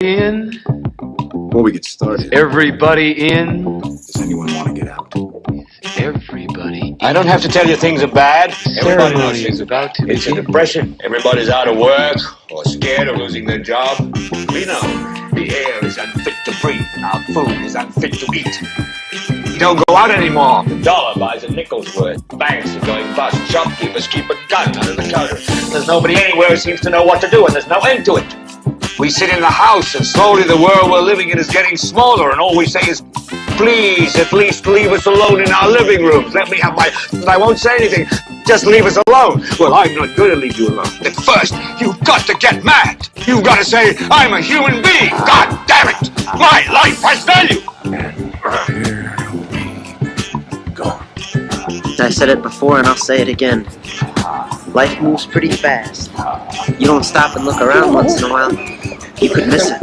In, Before we get started, everybody in, does anyone want to get out? everybody. I don't have to tell you things are bad. Everybody knows Ceremony things is are bad. about to It's a begin. depression. Everybody's out of work or scared of losing their job. We know the air is unfit to breathe. Our food is unfit to eat. We don't go out anymore. The dollar buys a nickel's worth. Banks are going bust. Shopkeepers keep a gun under the counter. There's nobody anywhere who seems to know what to do, and there's no end to it. We sit in the house, and slowly the world we're living in is getting smaller, and all we say is, please, at least leave us alone in our living rooms. Let me have my... I won't say anything. Just leave us alone. Well, I'm not going to leave you alone. At first, you've got to get mad. You've got to say, I'm a human being. God damn it. My life has value. Go. I said it before and I'll say it again. Life moves pretty fast. You don't stop and look around once in a while, you could miss it.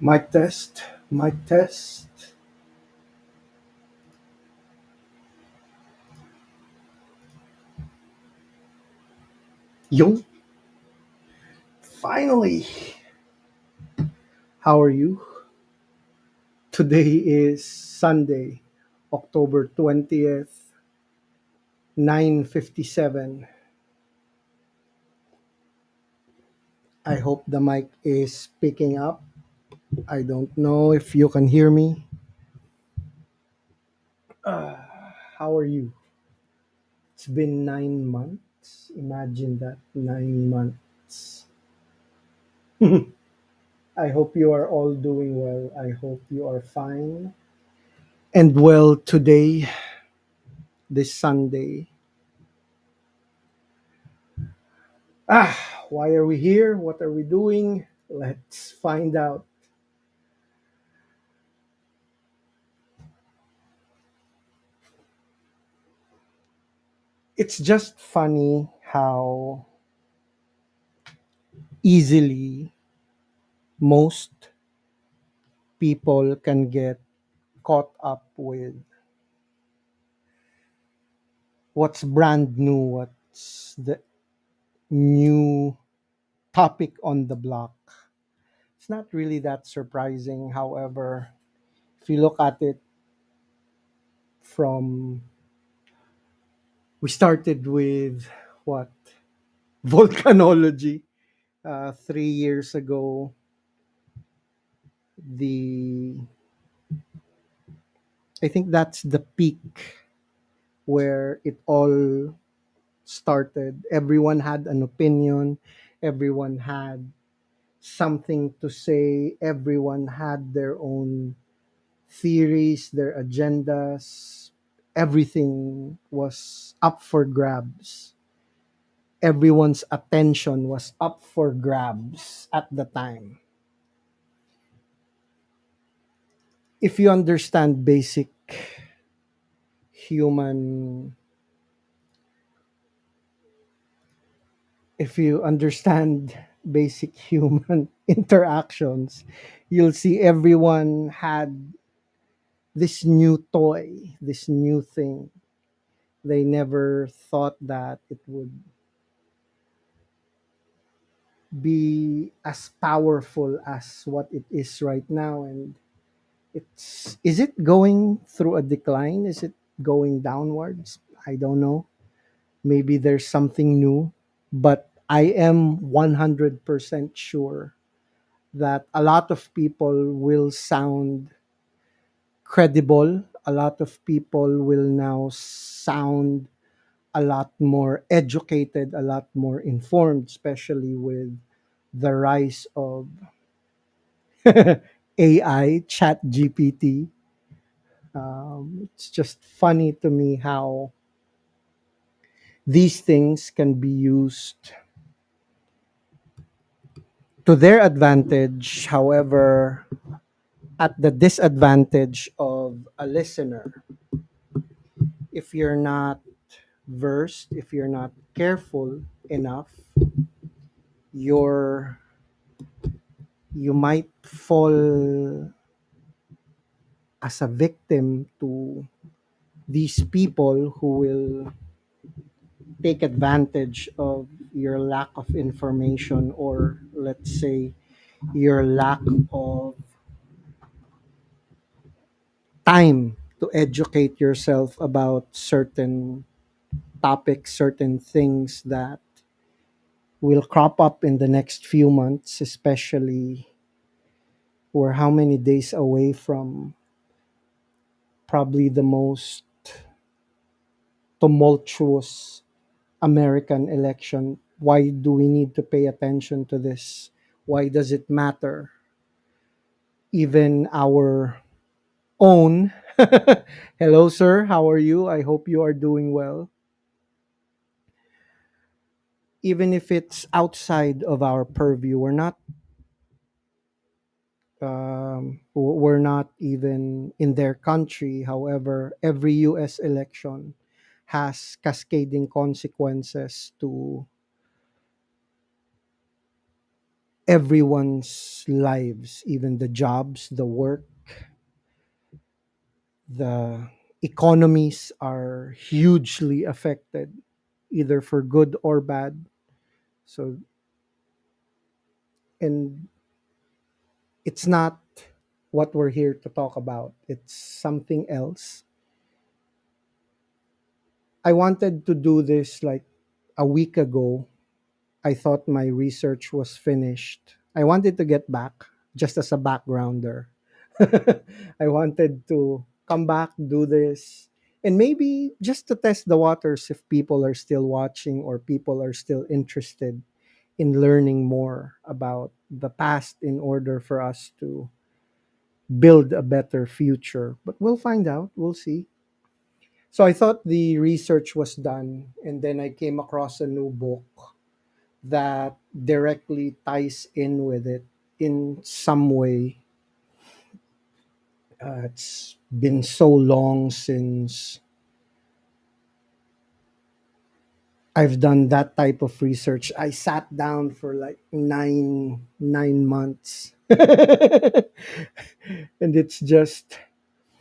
Mic test, mic test. Yo, finally. How are you? Today is Sunday, October 20th, 9:57. I hope the mic is picking up. I don't know if you can hear me. How are you? It's been 9 months. Imagine that, 9 months. I hope you are all doing well. I hope you are fine and well today, this Sunday. Why are we here? What are we doing? Let's find out. It's just funny how easily most people can get caught up with what's brand new, what's the new topic on the block. It's not really that surprising. However, if you look at it from, we started with what? Volcanology 3 years ago. The I think that's the peak where it all started. Everyone had an opinion, everyone had something to say, everyone had their own theories, their agendas. Everything was up for grabs. Everyone's attention was up for grabs at the time. If you understand basic human if you understand basic human interactions, you'll see everyone had this new toy, this new thing. They never thought that it would be as powerful as what it is right now. And it's is it going through a decline? Is it going downwards? I don't know. Maybe there's something new, but I am 100% sure that a lot of people will sound credible. A lot of people will now sound a lot more educated, a lot more informed, especially with the rise of AI, Chat GPT. It's just funny to me how these things can be used to their advantage, however, at the disadvantage of a listener. If you're not versed, if you're not careful, enough, you're you might fall as a victim to these people who will take advantage of your lack of information, or let's say your lack of time to educate yourself about certain topics, certain things that will crop up in the next few months, especially we're how many days away from probably the most tumultuous American election. Why do we need to pay attention to this? Why does it matter? Even our own. Hello, sir. How are you? I hope you are doing well. Even if it's outside of our purview, we're not even in their country. However, every U.S. election has cascading consequences to everyone's lives, even the jobs, the work, the economies are hugely affected, either for good or bad. So, and it's not what we're here to talk about, it's something else. I wanted to do this like a week ago. I thought my research was finished. I wanted to get back just as a backgrounder. I wanted to come back, do this, and maybe just to test the waters if people are still watching or people are still interested in learning more about the past in order for us to build a better future. But we'll find out, we'll see. So I thought the research was done, and then I came across a new book that directly ties in with it in some way. It's been so long since I've done that type of research. I sat down for like nine months, and it's just,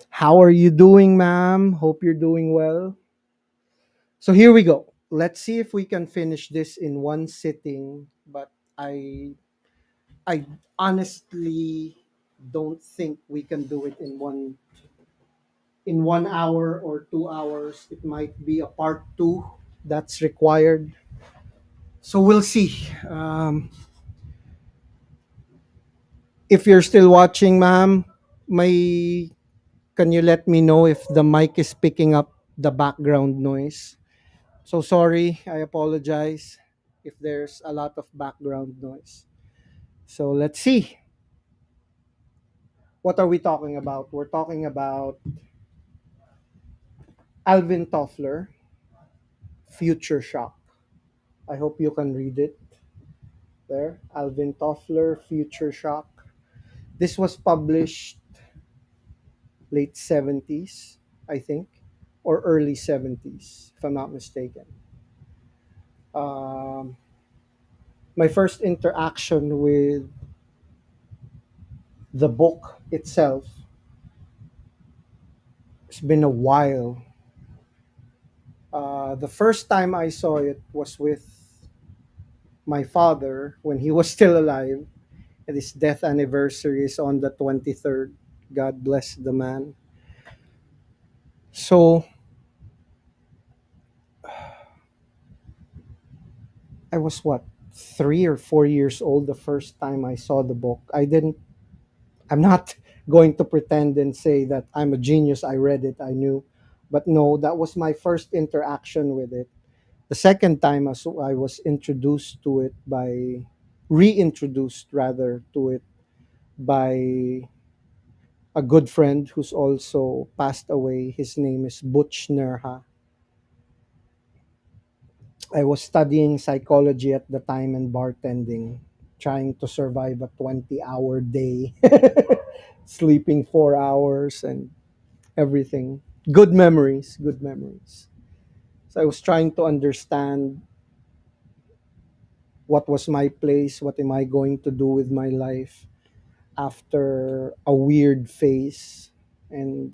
how are you doing, ma'am? Hope you're doing well. So here we go. Let's see if we can finish this in one sitting. But I honestly don't think we can do it in 1 hour or 2 hours. It might be a part two that's required. So we'll see. If you're still watching, ma'am, may can you let me know if the mic is picking up the background noise? So sorry, I apologize if there's a lot of background noise. So let's see. What are we talking about? We're talking about Alvin Toffler, Future Shock. I hope you can read it there. Alvin Toffler, Future Shock. This was published late 70s, I think, or early 70s, if I'm not mistaken. Um, my first interaction with the book itself, it's been a while. The first time I saw it was with my father when he was still alive, and his death anniversary is on the 23rd. God bless the man. So I was what, 3 or 4 years old the first time I saw the book. I'm not going to pretend and say that I'm a genius. I read it, I knew. But no, that was my first interaction with it. The second time as I was introduced to it by, reintroduced rather to it by a good friend who's also passed away. His name is Butch Nerha. I was studying psychology at the time and bartending, trying to survive a 20-hour day, sleeping 4 hours and everything. Good memories, good memories. So I was trying to understand What was my place? What am I going to do with my life after a weird phase? And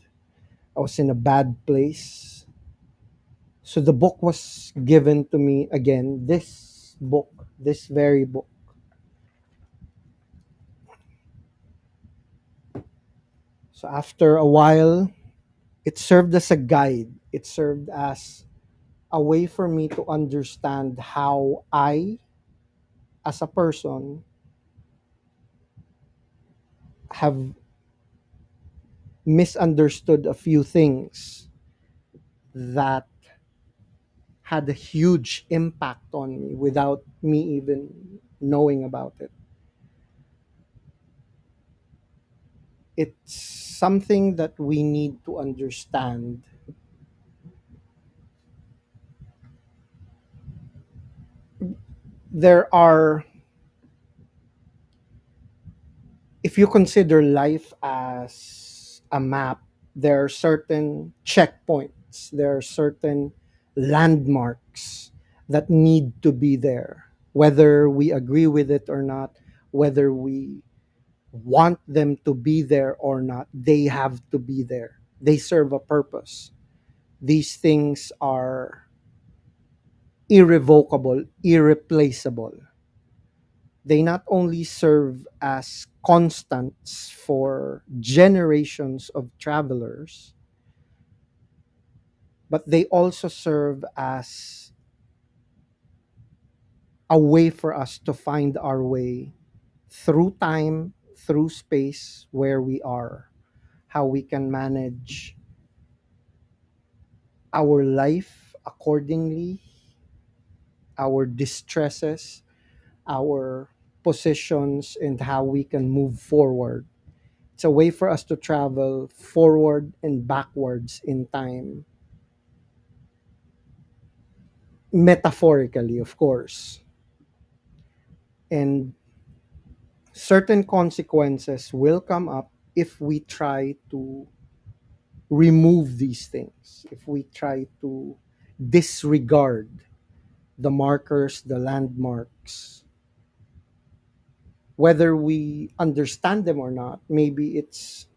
I was in a bad place. So the book was given to me again. This book, this very book. So after a while, it served as a guide. It served as a way for me to understand how I, as a person, have misunderstood a few things that had a huge impact on me without me even knowing about it. It's something that we need to understand. There are, if you consider life as a map, there are certain checkpoints, there are certain landmarks that need to be there, whether we agree with it or not, whether we want them to be there or not, they have to be there. They serve a purpose. These things are irrevocable, irreplaceable. They not only serve as constants for generations of travelers, but they also serve as a way for us to find our way through time, through space, where we are, how we can manage our life accordingly, our distresses, our positions, and how we can move forward. It's a way for us to travel forward and backwards in time, metaphorically, of course. And certain consequences will come up if we try to remove these things, if we try to disregard the markers, the landmarks, whether we understand them or not. Maybe it's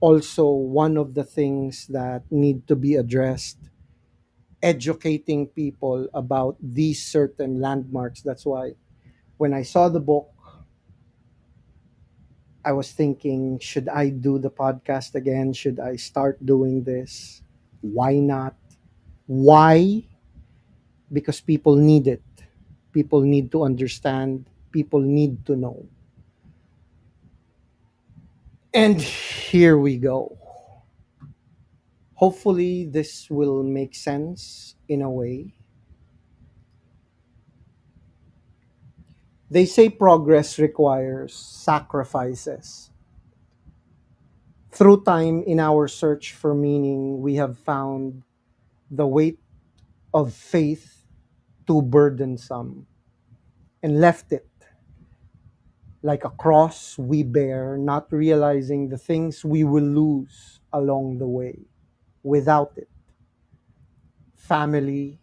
also one of the things that need to be addressed, educating people about these certain landmarks. That's why when I saw the book, I was thinking, should I do the podcast again? Should I start doing this? Why not? Why? Because people need it. People need to understand. People need to know. And here we go. Hopefully, this will make sense in a way. They say progress requires sacrifices. Through time, in our search for meaning, we have found the weight of faith too burdensome and left it like a cross we bear, not realizing the things we will lose along the way without it: family,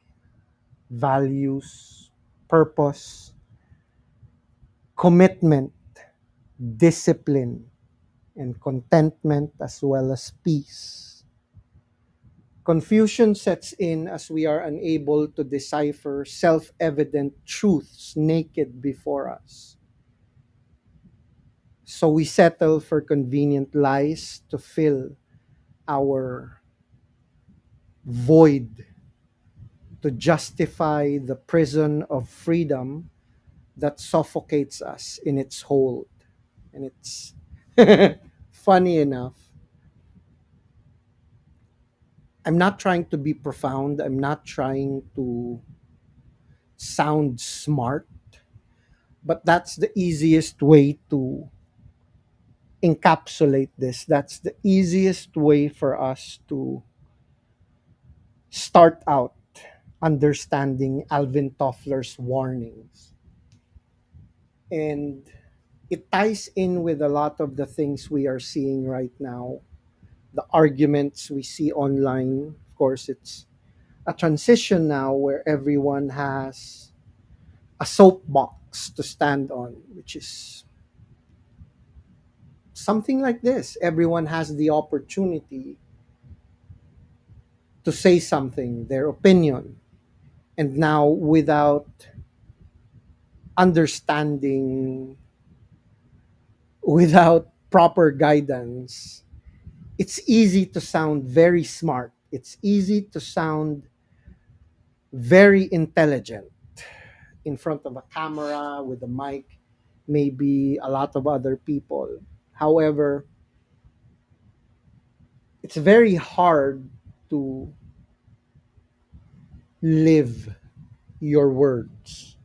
values, purpose, commitment, discipline, and contentment, as well as peace. Confusion sets in as we are unable to decipher self evident truths naked before us. So we settle for convenient lies to fill our void, to justify the prison of freedom that suffocates us in its hold. And it's funny enough, I'm not trying to be profound, I'm not trying to sound smart, but that's the easiest way to encapsulate this. That's the easiest way for us to start out understanding Alvin Toffler's warnings. And it ties in with a lot of the things we are seeing right now, the arguments we see online. Of course, it's a transition now where everyone has a soapbox to stand on, which is something like this. Everyone has the opportunity to say something, their opinion. And now, without understanding, without proper guidance, it's easy to sound very smart. It's easy to sound very intelligent in front of a camera with a mic, maybe a lot of other people. However, it's very hard to live your words.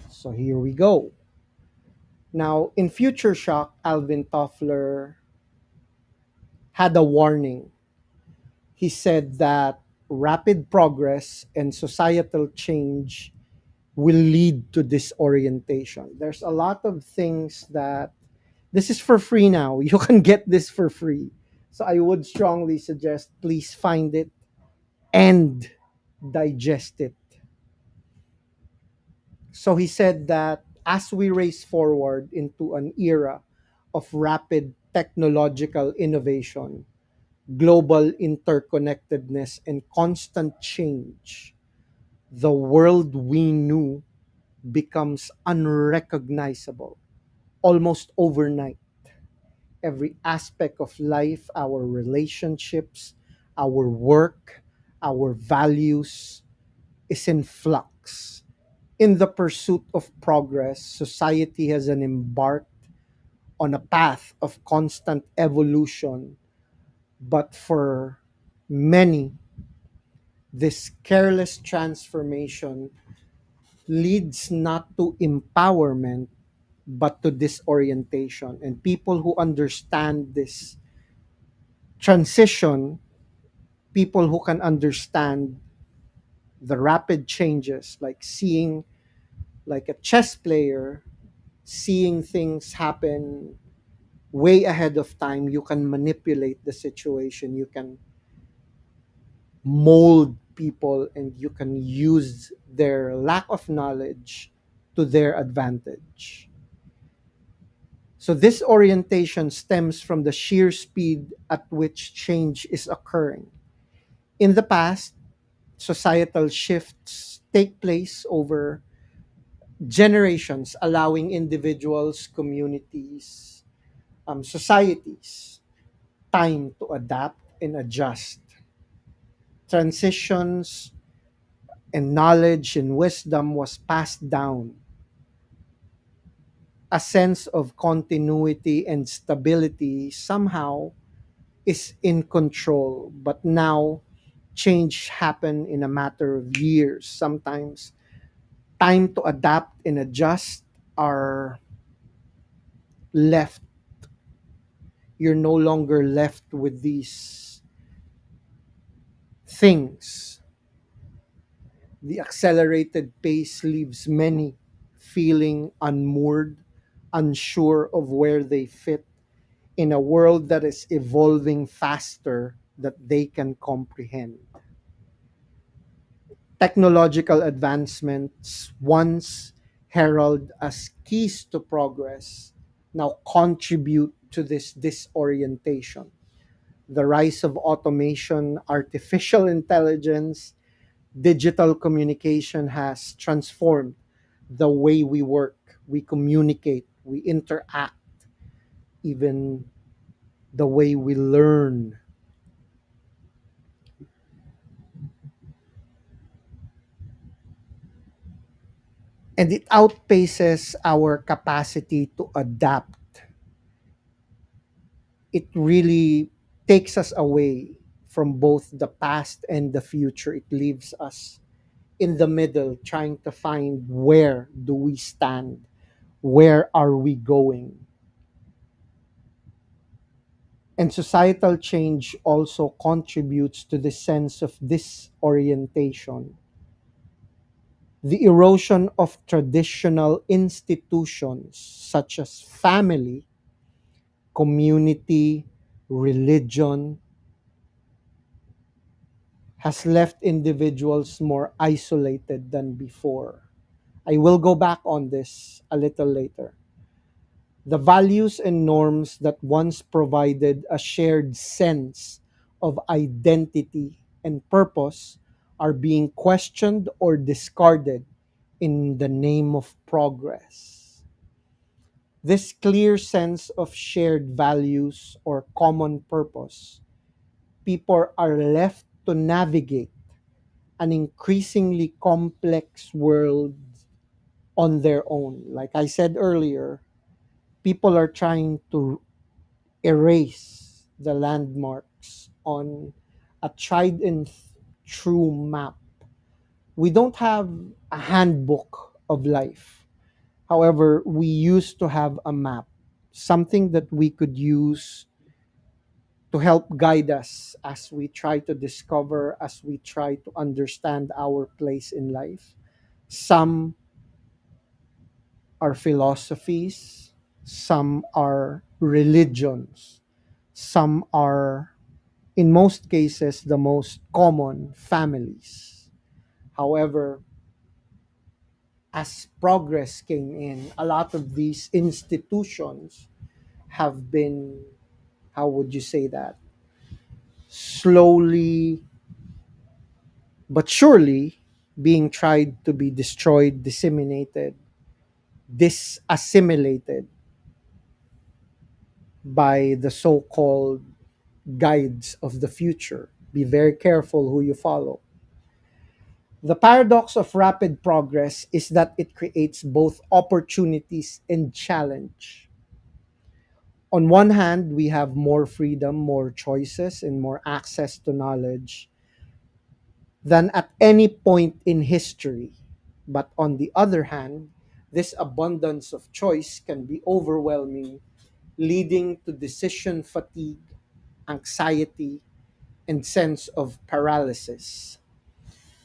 So here we go. Now, in Future Shock, Alvin Toffler had a warning. He said that rapid progress and societal change will lead to disorientation. There's a lot of things that this is for free now. You can get this for free. So I would strongly suggest please find it and digest it. So he said that as we race forward into an era of rapid technological innovation, global interconnectedness, and constant change, the world we knew becomes unrecognizable almost overnight. Every aspect of life, our relationships, our work, our values is in flux. In the pursuit of progress, society has an embarked on a path of constant evolution, but for many, this careless transformation leads not to empowerment but to disorientation. And people who understand this transition, people who can understand the rapid changes, like seeing, like a chess player, seeing things happen way ahead of time, you can manipulate the situation, you can mold people, and you can use their lack of knowledge to their advantage. So this orientation stems from the sheer speed at which change is occurring. In the past, societal shifts take place over generations, allowing individuals, communities, societies time to adapt and adjust. Transitions and knowledge and wisdom was passed down. A sense of continuity and stability somehow is in control, but now change happen in a matter of years. Sometimes time to adapt and adjust are left. You're no longer left with these things. The accelerated pace leaves many feeling unmoored, unsure of where they fit in a world that is evolving faster that they can comprehend. Technological advancements, once heralded as keys to progress, now contribute to this disorientation. The rise of automation, artificial intelligence, digital communication has transformed the way we work, we communicate, we interact, even the way we learn. And it outpaces our capacity to adapt. It really takes us away from both the past and the future. It leaves us in the middle trying to find where do we stand? Where are we going? And societal change also contributes to the sense of disorientation. The erosion of traditional institutions such as family, community, religion has left individuals more isolated than before. I will go back on this a little later. The values and norms that once provided a shared sense of identity and purpose are being questioned or discarded in the name of progress. This clear sense of shared values or common purpose, people are left to navigate an increasingly complex world on their own. Like I said earlier, people are trying to erase the landmarks on a tried and true map. We don't have a handbook of life. However, we used to have a map, something that we could use to help guide us as we try to discover, as we try to understand our place in life. Some are philosophies, some are religions, some are, in most cases, the most common, families. However, as progress came in, a lot of these institutions have been, how would you say that, slowly but surely being tried to be destroyed, disseminated, disassimilated by the so called guides of the future. Be very careful who you follow. The paradox of rapid progress is that it creates both opportunities and challenge. On one hand, we have more freedom, more choices, and more access to knowledge than at any point in history. But on the other hand, this abundance of choice can be overwhelming, leading to decision fatigue, anxiety, and sense of paralysis.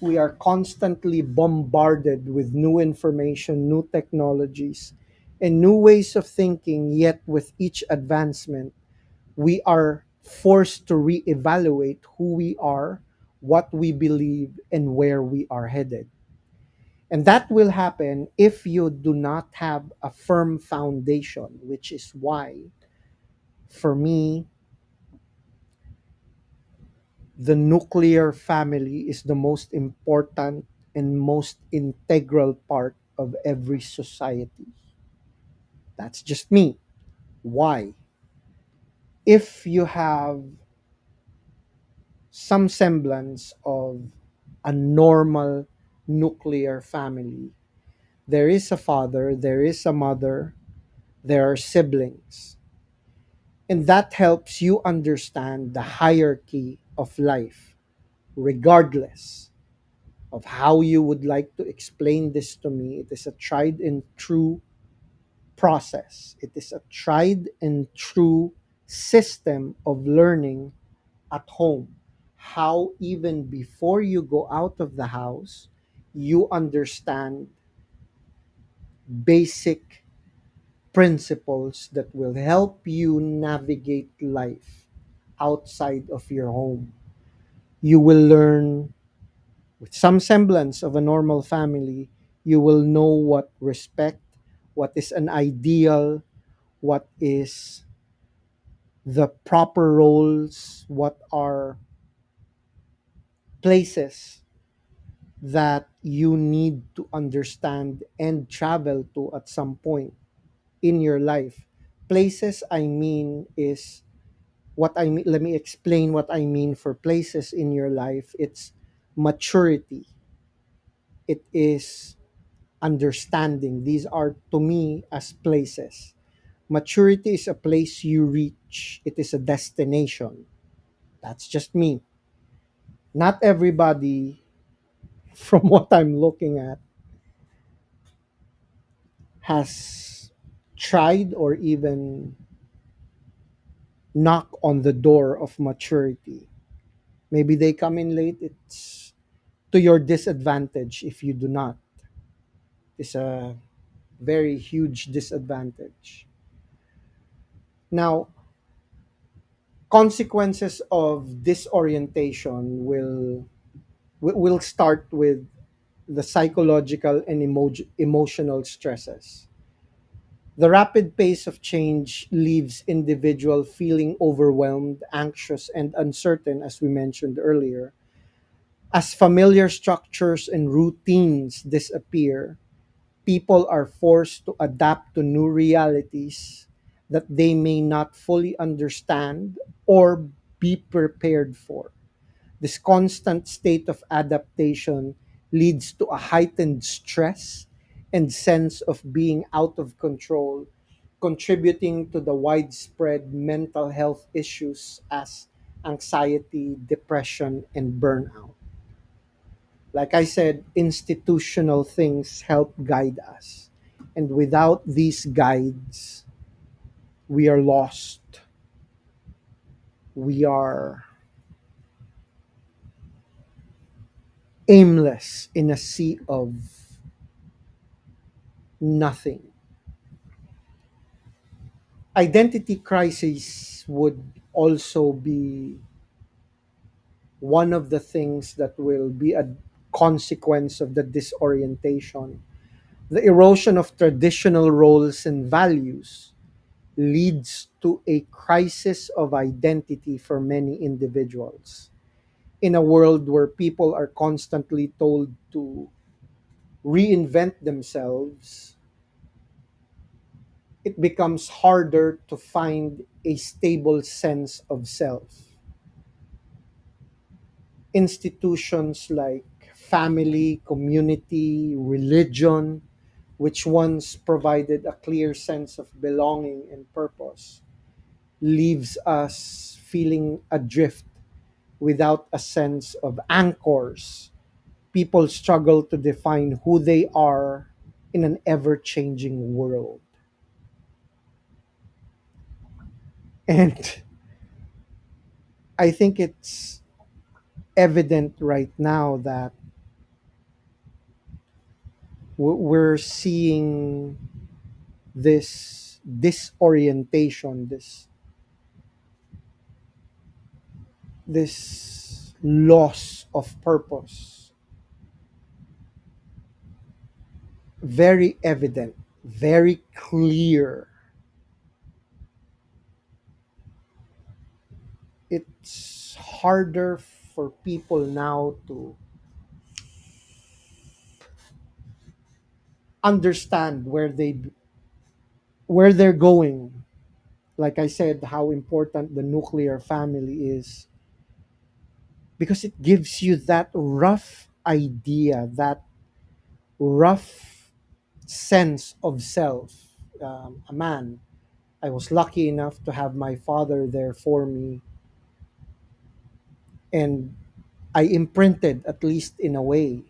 We are constantly bombarded with new information, new technologies, and new ways of thinking, yet with each advancement, we are forced to reevaluate who we are, what we believe, and where we are headed. And that will happen if you do not have a firm foundation, which is why, for me, the nuclear family is the most important and most integral part of every society. That's just me. Why? If you have some semblance of a normal nuclear family, there is a father, there is a mother, there are siblings. And that helps you understand the hierarchy of life, regardless of how you would like to explain this to me. It is a tried and true process. It is a tried and true system of learning at home. How, even before you go out of the house, you understand basic principles that will help you navigate life outside of your home. You will learn with some semblance of a normal family. You will know what respect, what is an ideal, what is the proper roles, what are places that you need to understand and travel to at some point in your life. Places, I mean, is what I mean. Let me explain what I mean for places in your life. It's maturity, it is understanding. These are to me as places. Maturity is a place you reach, it is a destination. That's just me. Not everybody, from what I'm looking at, has tried or even knock on the door of maturity. Maybe they come in late. It's to your disadvantage if you do not. It's a very huge disadvantage. Now, consequences of disorientation will start with the psychological and emotional stresses. The rapid pace of change leaves individual feeling overwhelmed, anxious, and uncertain, as we mentioned earlier. As familiar structures and routines disappear, people are forced to adapt to new realities that they may not fully understand or be prepared for. This constant state of adaptation leads to a heightened stress and sense of being out of control, contributing to the widespread mental health issues as anxiety, depression, and burnout. Like I said, institutional things help guide us. And without these guides, we are lost. We are aimless in a sea of nothing. Identity crisis would also be one of the things that will be a consequence of the disorientation. The erosion of traditional roles and values leads to a crisis of identity for many individuals. In a world where people are constantly told to reinvent themselves, it becomes harder to find a stable sense of self. Institutions like family, community, religion, which once provided a clear sense of belonging and purpose, leaves us feeling adrift without a sense of anchors. People struggle to define who they are in an ever changing world. And I think it's evident right now that we're seeing this disorientation, this loss of purpose, very evident, very clear. It's harder for people now to understand where they're going. Like I said, how important the nuclear family is, because it gives you that rough idea, that rough sense of self. A man, I was lucky enough to have my father there for me, and I imprinted, at least in a way,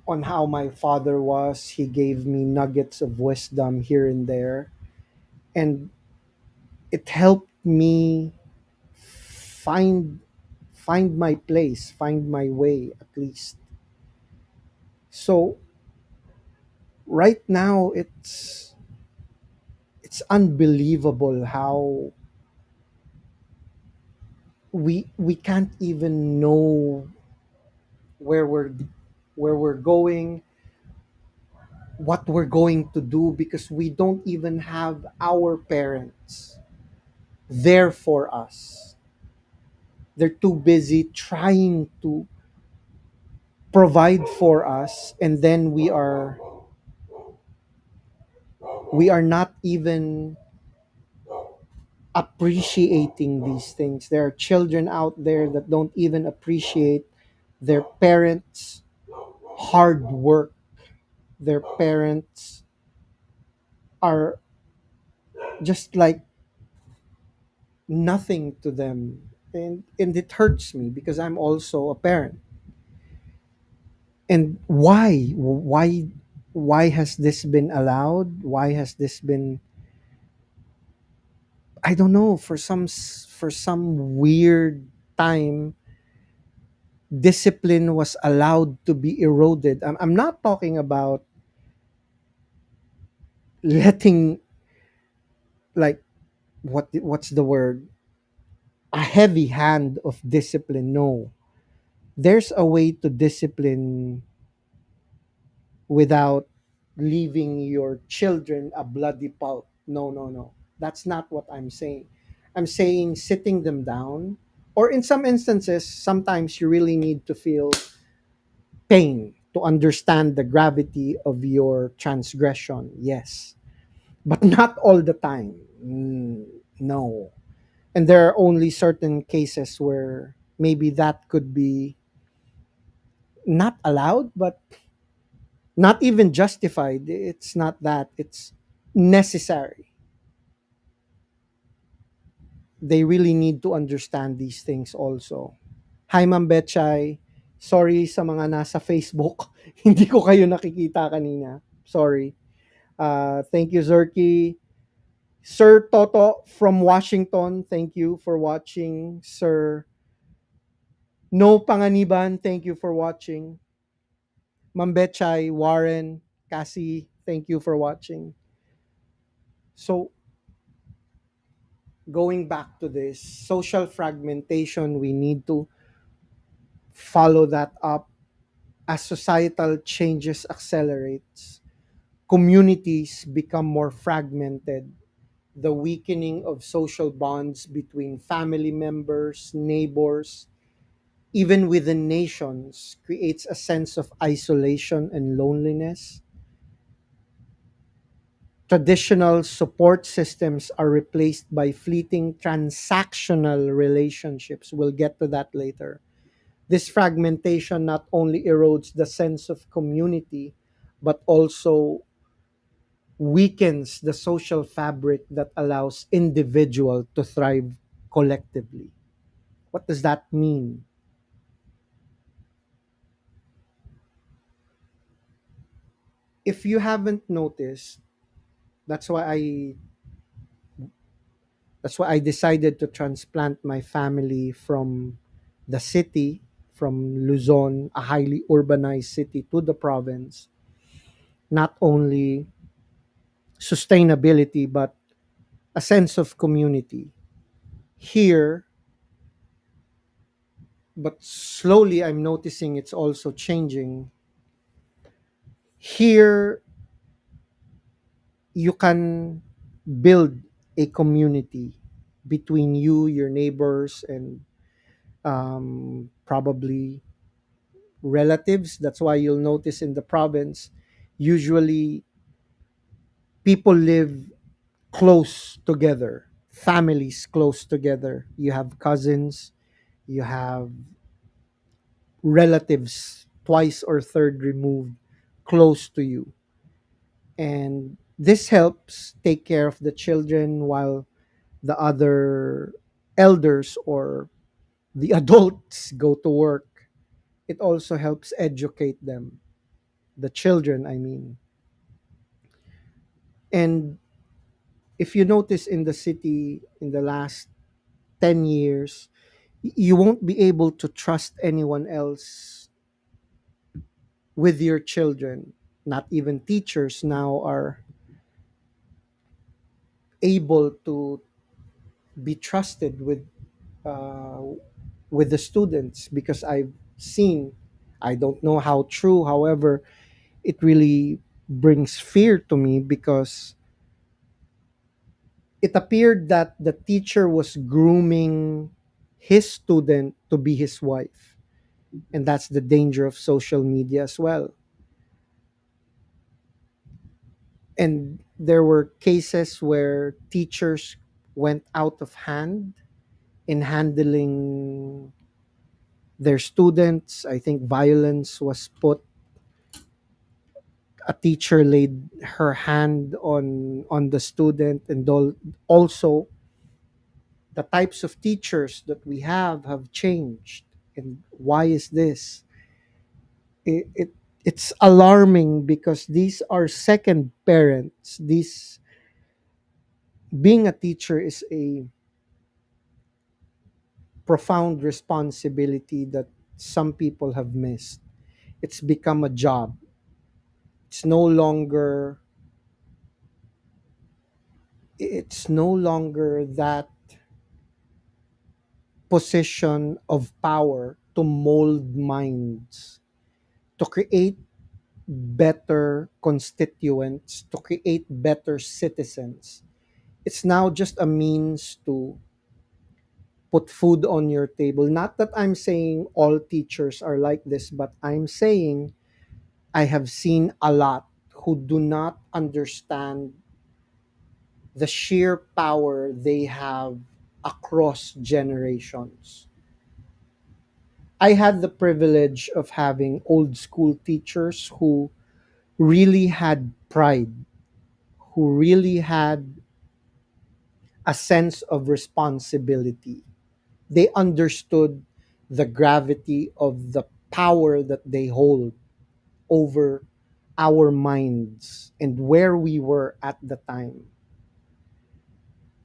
on how my father was. He gave me nuggets of wisdom here and there, and it helped me find my place, find my way at least. So right now it's unbelievable how we can't even know where we're going, what we're going to do, because we don't even have our parents there for us. They're too busy trying to provide for us, and then we are not even appreciating these things. There are children out there that don't even appreciate their parents' hard work. Their parents are just like nothing to them. And it hurts me because I'm also a parent. And why has this been allowed? Why has this been, I don't know, for some weird time discipline was allowed to be eroded. I'm not talking about letting, like, what's the word, a heavy hand of discipline. No, There's a way to discipline without leaving your children a bloody pulp. No, no, no. That's not what I'm saying. I'm saying sitting them down, or in some instances, sometimes you really need to feel pain to understand the gravity of your transgression. Yes, but not all the time. No. And there are only certain cases where maybe that could be not allowed, but not even justified. It's not that. It's necessary. They really need to understand these things also. Hi, Ma'am Betchay. Sorry sa mga nasa Facebook. Hindi ko kayo nakikita kanina. Sorry. Thank you, Zerky. Sir Toto from Washington, thank you for watching. Sir No Panganiban, thank you for watching. Ma'am Betchay, Warren, Cassie, thank you for watching. So, going back to this social fragmentation, we need to follow that up as societal changes accelerates. Communities become more fragmented. The weakening of social bonds between family members, neighbors, even within nations, creates a sense of isolation and loneliness. Traditional support systems are replaced by fleeting transactional relationships. We'll get to that later. This fragmentation not only erodes the sense of community, but also weakens the social fabric that allows individual to thrive collectively. What does that mean? If you haven't noticed, that's why I that's why I decided to transplant my family from the city, from Luzon, a highly urbanized city, to the province. Not only sustainability, but a sense of community. Here, but slowly I'm noticing it's also changing. Here, you can build a community between you, your neighbors, and probably relatives. That's why you'll notice in the province, usually people live close together, families close together. You have cousins, you have relatives twice or third removed close to you. And this helps take care of the children while the other elders or the adults go to work. It also helps educate them, the children, I mean. And if you notice in the city in the last 10 years, you won't be able to trust anyone else with your children. Not even teachers now are able to be trusted uh, with the students because I've seen, I don't know how true, however, it really brings fear to me because it appeared that the teacher was grooming his student to be his wife. And that's the danger of social media as well. And there were cases where teachers went out of hand in handling their students. I think violence was put, a teacher laid her hand on the student, and also the types of teachers that we have changed. And why is this? It's alarming because these are second parents. These Being a teacher is a profound responsibility that some people have missed. It's become a job. It's no longer it's no longer that position of power to mold minds, to create better constituents, to create better citizens. It's now just a means to put food on your table. Not that I'm saying all teachers are like this, but I'm saying I have seen a lot who do not understand the sheer power they have across generations. I had the privilege of having old school teachers who really had pride, who really had a sense of responsibility. They understood the gravity of the power that they hold over our minds and where we were at the time.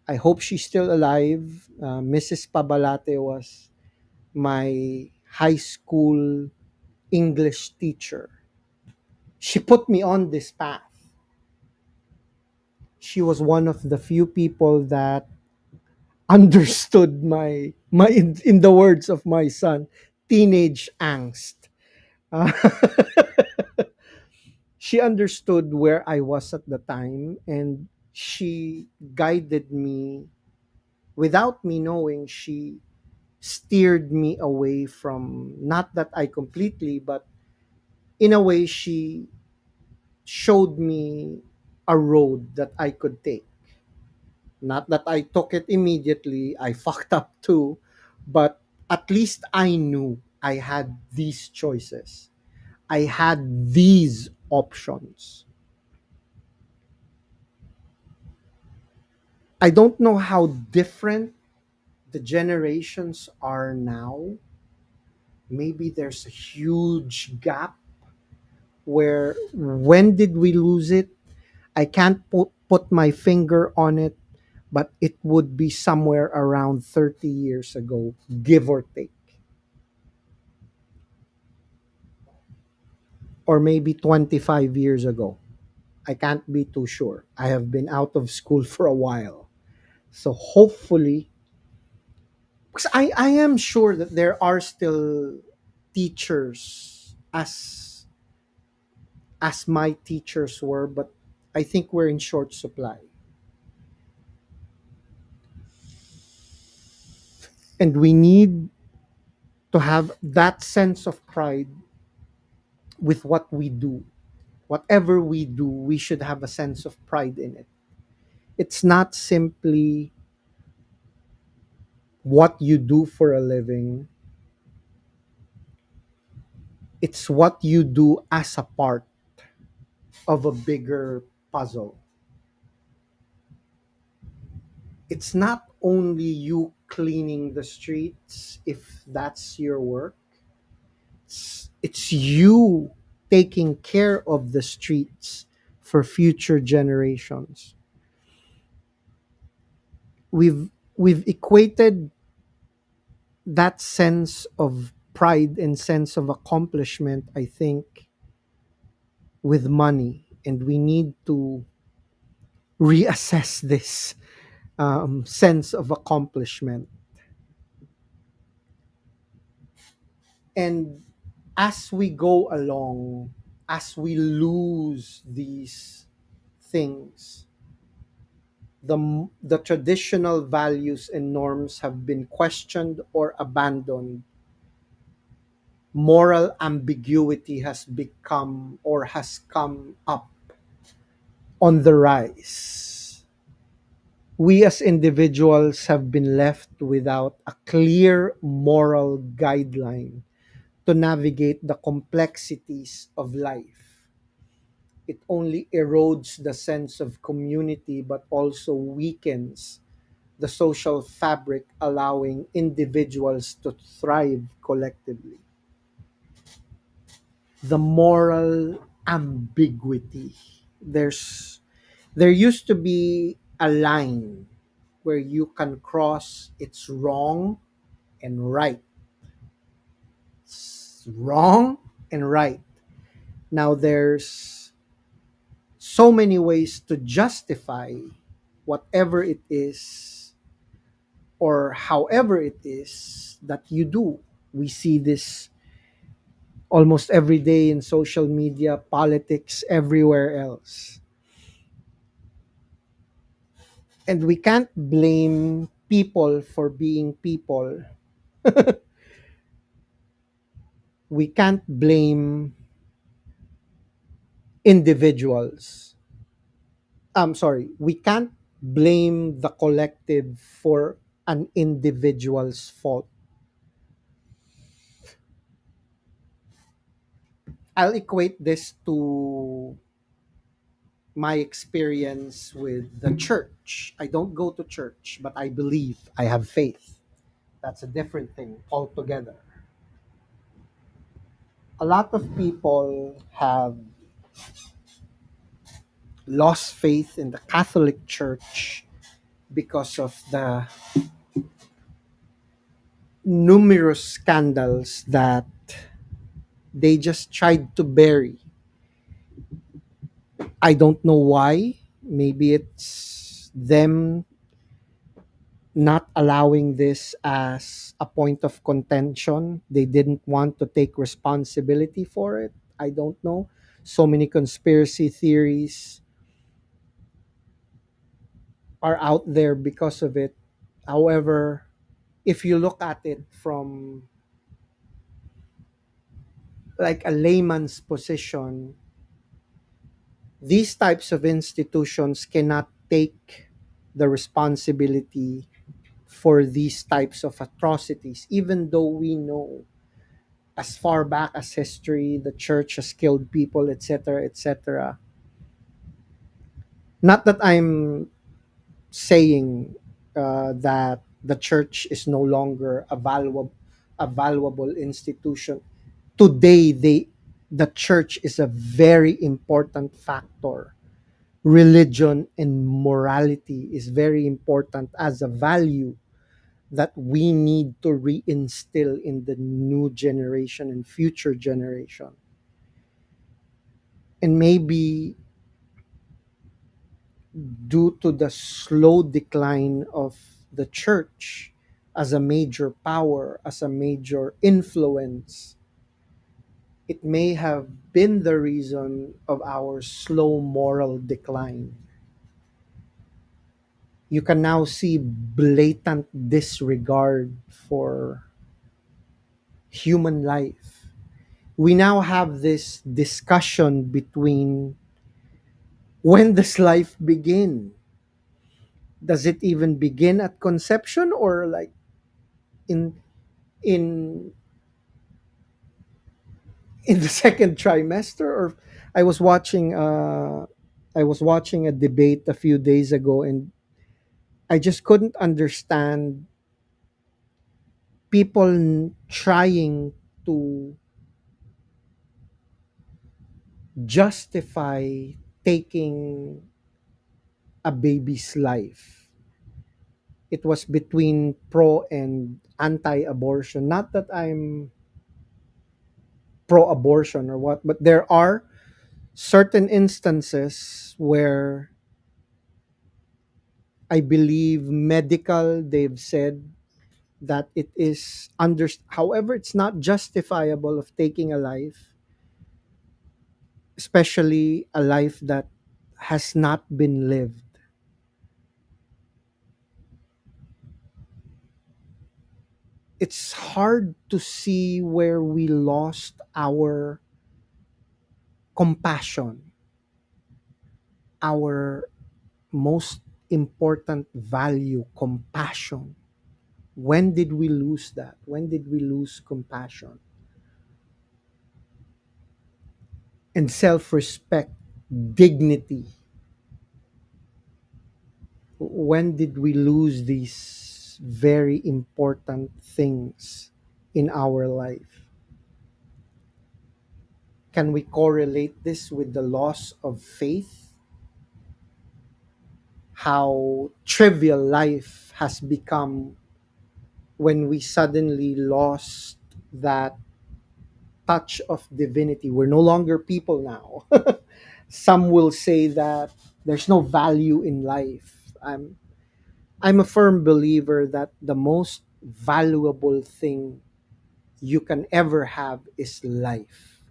I hope she's still alive. Mrs. Pabalate was my high school English teacher. She put me on this path. She was one of the few people that understood my in the words of my son, teenage angst. Uh, she understood where I was at the time, and she guided me without me knowing. She steered me away from, not that I completely, but in a way she showed me a road that I could take. Not that I took it immediately, I fucked up too, but at least I knew I had these choices. I had these options. I don't know how different the generations are now. Maybe there's a huge gap where, when did we lose it? I can't put my finger on it, but it would be somewhere around 30 years ago, give or take. Or maybe 25 years ago. I can't be too sure. I have been out of school for a while. So hopefully, because I am sure that there are still teachers as my teachers were, but I think we're in short supply. And we need to have that sense of pride with what we do. Whatever we do, we should have a sense of pride in it. It's not simply what you do for a living, it's what you do as a part of a bigger puzzle. It's not only you cleaning the streets if that's your work, it's you taking care of the streets for future generations. We've equated that sense of pride and sense of accomplishment, I think, with money, and we need to reassess this sense of accomplishment. And as we go along, as we lose these things, the traditional values and norms have been questioned or abandoned. Moral ambiguity has become or has come up on the rise. We as individuals have been left without a clear moral guideline to navigate the complexities of life. It only erodes the sense of community but also weakens the social fabric, allowing individuals to thrive collectively. The moral ambiguity. There used to be a line where you can cross, it's wrong and right. It's wrong and right. Now there's so many ways to justify whatever it is or however it is that you do. We see this almost every day in social media, politics, everywhere else. And we can't blame people for being people. We can't blame individuals. I'm sorry, we can't blame the collective for an individual's fault. I'll equate this to my experience with the church. I don't go to church, but I believe, I have faith. That's a different thing altogether. A lot of people have lost faith in the Catholic Church because of the numerous scandals that they just tried to bury. I don't know why. Maybe it's them not allowing this as a point of contention. They didn't want to take responsibility for it. I don't know. So many conspiracy theories are out there because of it. However, if you look at it from like a layman's position, these types of institutions cannot take the responsibility for these types of atrocities, even though we know as far back as history, the church has killed people, etc., etc. Not that I'm saying that the church is no longer a valuable institution. Today, the church is a very important factor. Religion and morality is very important as a value that we need to reinstill in the new generation and future generation. And maybe due to the slow decline of the church as a major power, as a major influence, it may have been the reason of our slow moral decline. You can now see blatant disregard for human life. We now have this discussion between, when does life begin? Does it even begin at conception, or like in in in the second trimester? Or I was watching a debate a few days ago, and I just couldn't understand people trying to justify taking a baby's life. It was between pro and anti-abortion. Not that I'm pro-abortion or what, but there are certain instances where I believe medical, they've said that it is under, however, it's not justifiable of taking a life, especially a life that has not been lived. It's hard to see where we lost our compassion, our most important value, compassion. When did we lose that? When did we lose compassion and self respect, dignity? When did we lose these very important things in our life? Can we correlate this with the loss of faith? How trivial life has become when we suddenly lost that touch of divinity. We're no longer people now. Some will say that there's no value in life. I'm a firm believer that the most valuable thing you can ever have is life.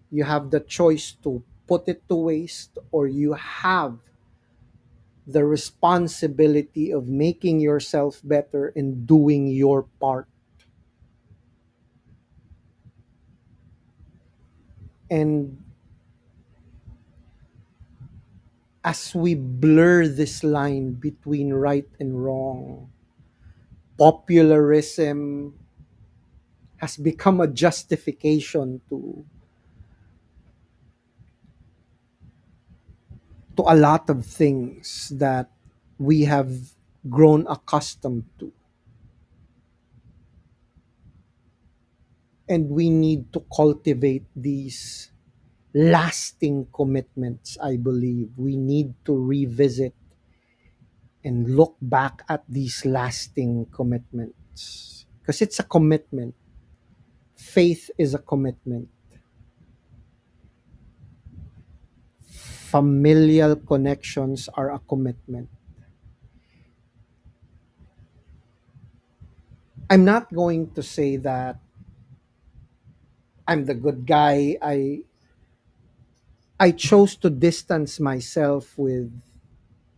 You have the choice to put it to waste, or you have the responsibility of making yourself better and doing your part. And as we blur this line between right and wrong, popularism has become a justification to a lot of things that we have grown accustomed to. And we need to cultivate these lasting commitments, I believe. We need to revisit and look back at these lasting commitments because it's a commitment. Faith is a commitment. Familial connections are a commitment. I'm not going to say that I'm the good guy. I chose to distance myself with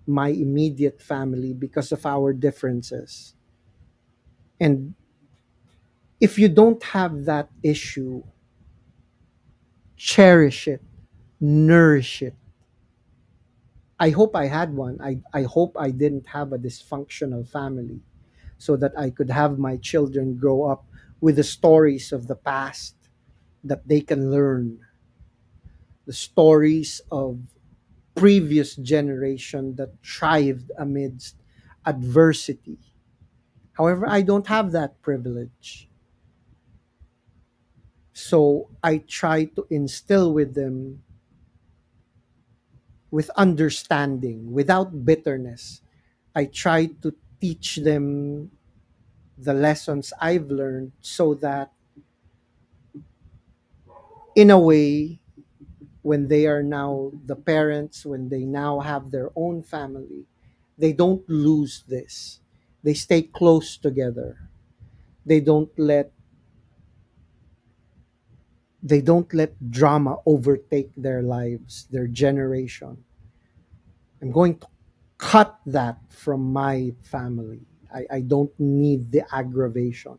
my immediate family because of our differences. And if you don't have that issue, cherish it, nourish it. I hope I had one. I hope I didn't have a dysfunctional family so that I could have my children grow up with the stories of the past that they can learn, the stories of previous generation that thrived amidst adversity. However, I don't have that privilege. So I try to instill with them with understanding, without bitterness. I try to teach them the lessons I've learned so that, in a way, when they are now the parents, when they now have their own family, they don't lose this. They stay close together. They don't let they don't let drama overtake their lives, their generation. I'm going to cut that from my family. I don't need the aggravation.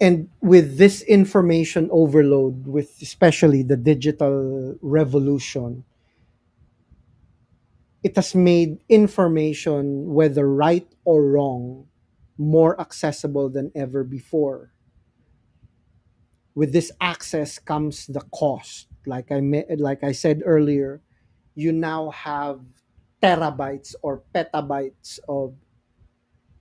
And with this information overload, with especially the digital revolution, it has made information, whether right or wrong, more accessible than ever before. With this access comes the cost. Like I said earlier, you now have terabytes or petabytes of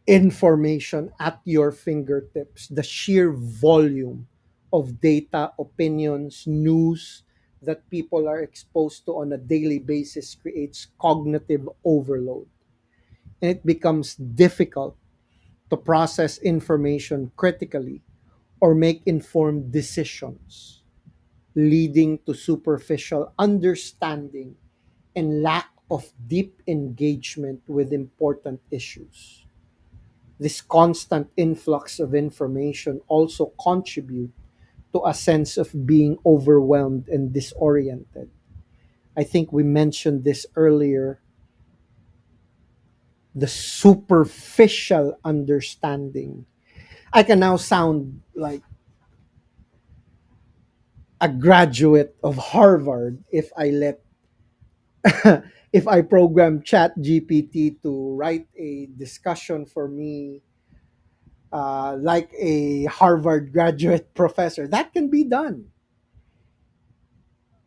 information at your fingertips. The sheer volume of data, opinions, news that people are exposed to on a daily basis creates cognitive overload. And it becomes difficult to process information critically or make informed decisions, leading to superficial understanding and lack of deep engagement with important issues. This constant influx of information also contribute to a sense of being overwhelmed and disoriented. I think we mentioned this earlier, the superficial understanding. I can now sound like a graduate of Harvard if I program Chat GPT to write a discussion for me, like a Harvard graduate professor. That can be done.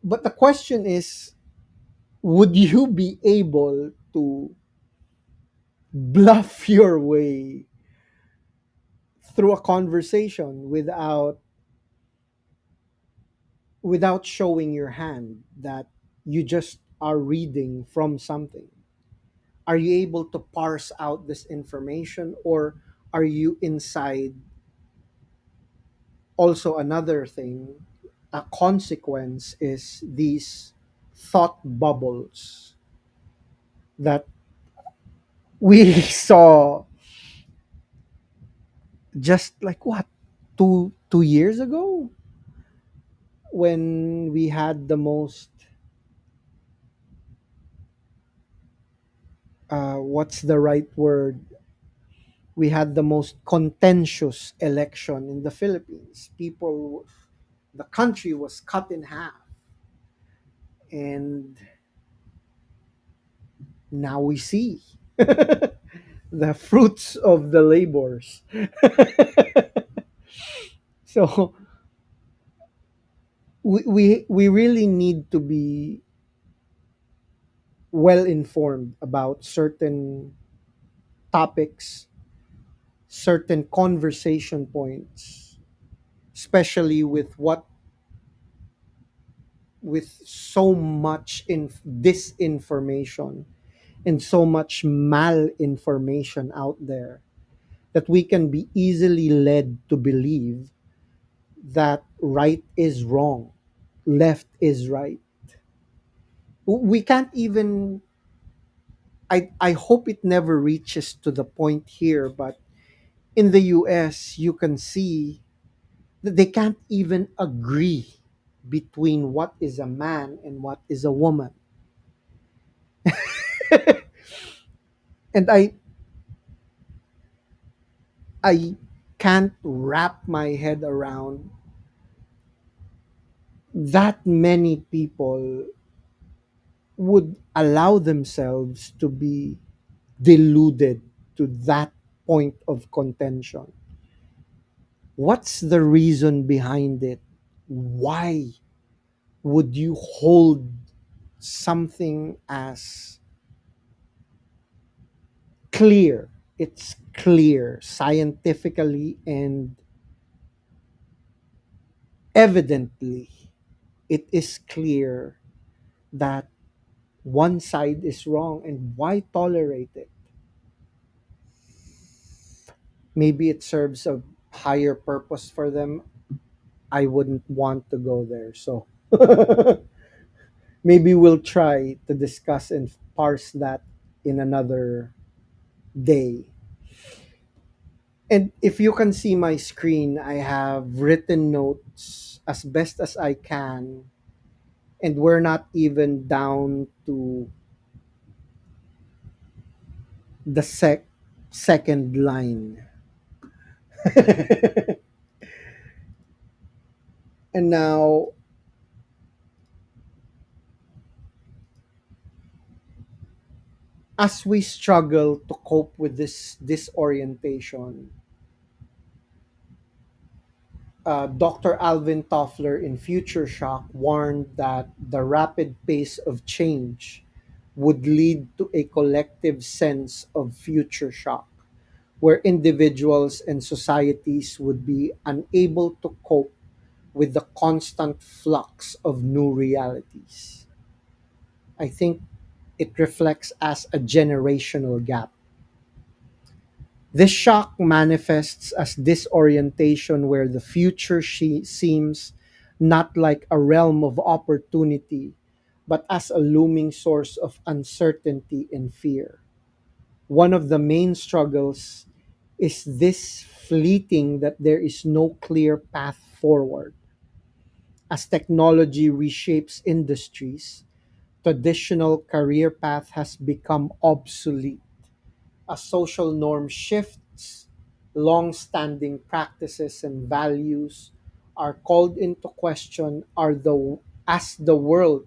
But the question is, would you be able to bluff your way through a conversation without showing your hand that you just are reading from something? Are you able to parse out this information, or are you inside? Also, another thing, a consequence is these thought bubbles that we saw just like what, 2 years ago, when we had the most, what's the right word, we had the most contentious election in the Philippines. The country was cut in half, and now we see the fruits of the labors. So we really need to be well informed about certain topics, certain conversation points, especially with so much disinformation and so much malinformation out there, that we can be easily led to believe that right is wrong, left is right. We can't even, I hope it never reaches to the point here, but in the US, you can see that they can't even agree between what is a man and what is a woman. And I can't wrap my head around that many people would allow themselves to be deluded to that point of contention. What's the reason behind it? Why would you hold something as clear? It's clear scientifically and evidently. It is clear that one side is wrong, and why tolerate it? Maybe it serves a higher purpose for them. I wouldn't want to go there. So maybe we'll try to discuss and parse that in another day. And if you can see my screen, I have written notes as best as I can, and we're not even down to the second line. And now, as we struggle to cope with this disorientation, Dr. Alvin Toffler in Future Shock warned that the rapid pace of change would lead to a collective sense of future shock, where individuals and societies would be unable to cope with the constant flux of new realities. I think it reflects as a generational gap. This shock manifests as disorientation, where the future seems not like a realm of opportunity, but as a looming source of uncertainty and fear. One of the main struggles is this fleeting that there is no clear path forward. As technology reshapes industries, traditional career path has become obsolete. As social norm shifts, long-standing practices and values are called into question as the world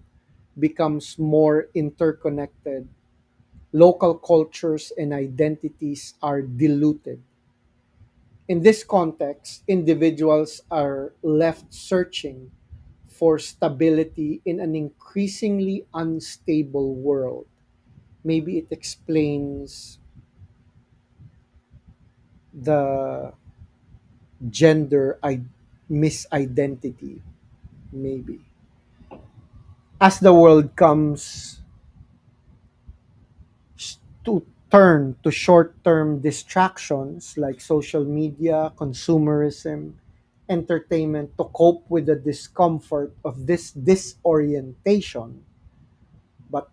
becomes more interconnected. Local cultures and identities are diluted. In this context, individuals are left searching for stability in an increasingly unstable world. Maybe it explains the misidentity, maybe. As the world comes to turn to short term distractions like social media, consumerism, entertainment to cope with the discomfort of this disorientation, but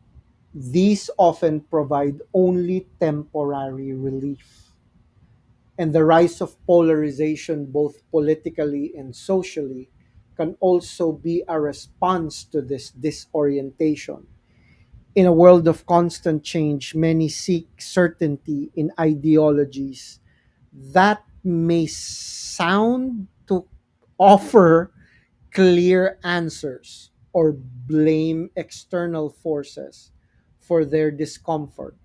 these often provide only temporary relief. And the rise of polarization, both politically and socially, can also be a response to this disorientation. In a world of constant change, many seek certainty in ideologies that may sound to offer clear answers or blame external forces for their discomfort.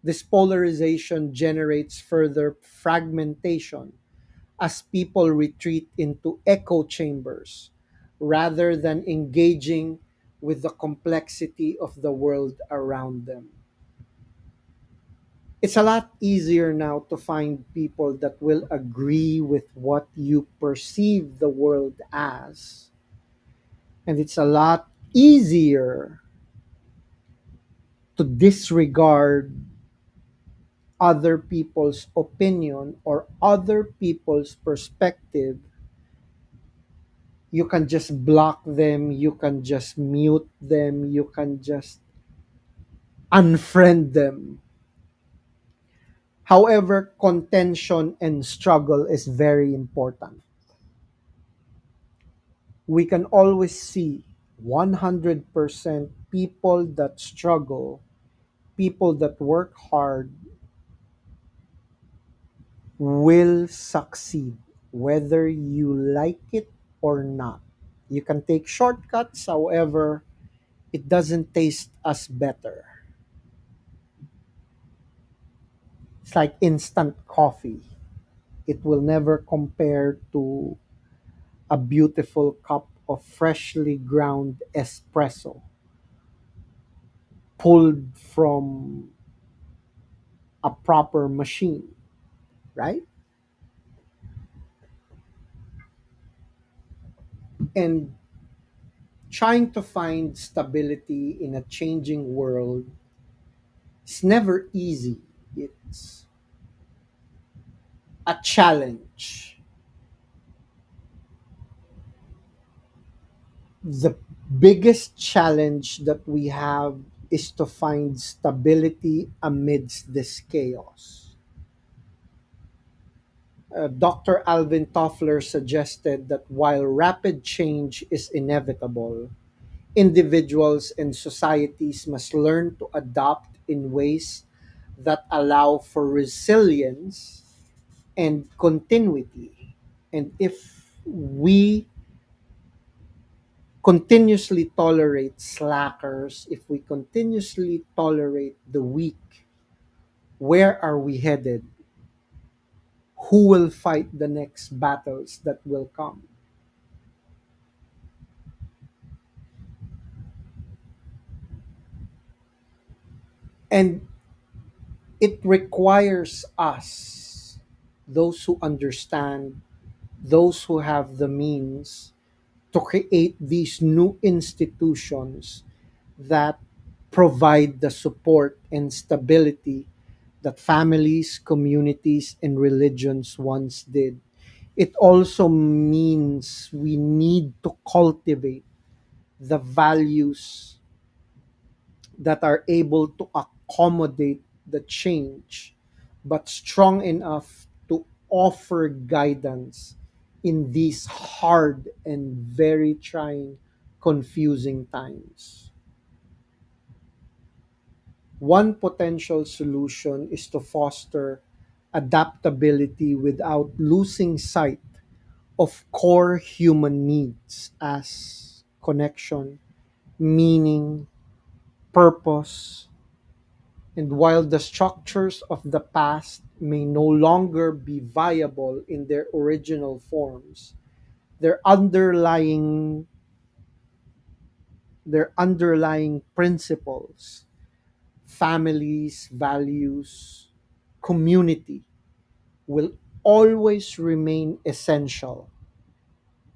This polarization generates further fragmentation as people retreat into echo chambers rather than engaging with the complexity of the world around them. It's a lot easier now to find people that will agree with what you perceive the world as. And it's a lot easier to disregard other people's opinion or other people's perspective. You can just block them, you can just mute them, you can just unfriend them. However, contention and struggle is very important. We can always see 100% people that struggle, people that work hard will succeed, whether you like it or not. You can take shortcuts, however, it doesn't taste as better. It's like instant coffee. It will never compare to a beautiful cup of freshly ground espresso pulled from a proper machine, right? And trying to find stability in a changing world is never easy. It's a challenge. The biggest challenge that we have is to find stability amidst this chaos. Dr. Alvin Toffler suggested that while rapid change is inevitable, individuals and societies must learn to adapt in ways that allow for resilience and continuity. And if we continuously tolerate slackers, if we continuously tolerate the weak, where are we headed? Who will fight the next battles that will come? And it requires us, those who understand, those who have the means, to create these new institutions that provide the support and stability that families, communities, and religions once did. It also means we need to cultivate the values that are able to accommodate the change, but strong enough to offer guidance in these hard and very trying, confusing times. One potential solution is to foster adaptability without losing sight of core human needs as connection, meaning, purpose. And while the structures of the past may no longer be viable in their original forms, their underlying principles, families, values, community will always remain essential.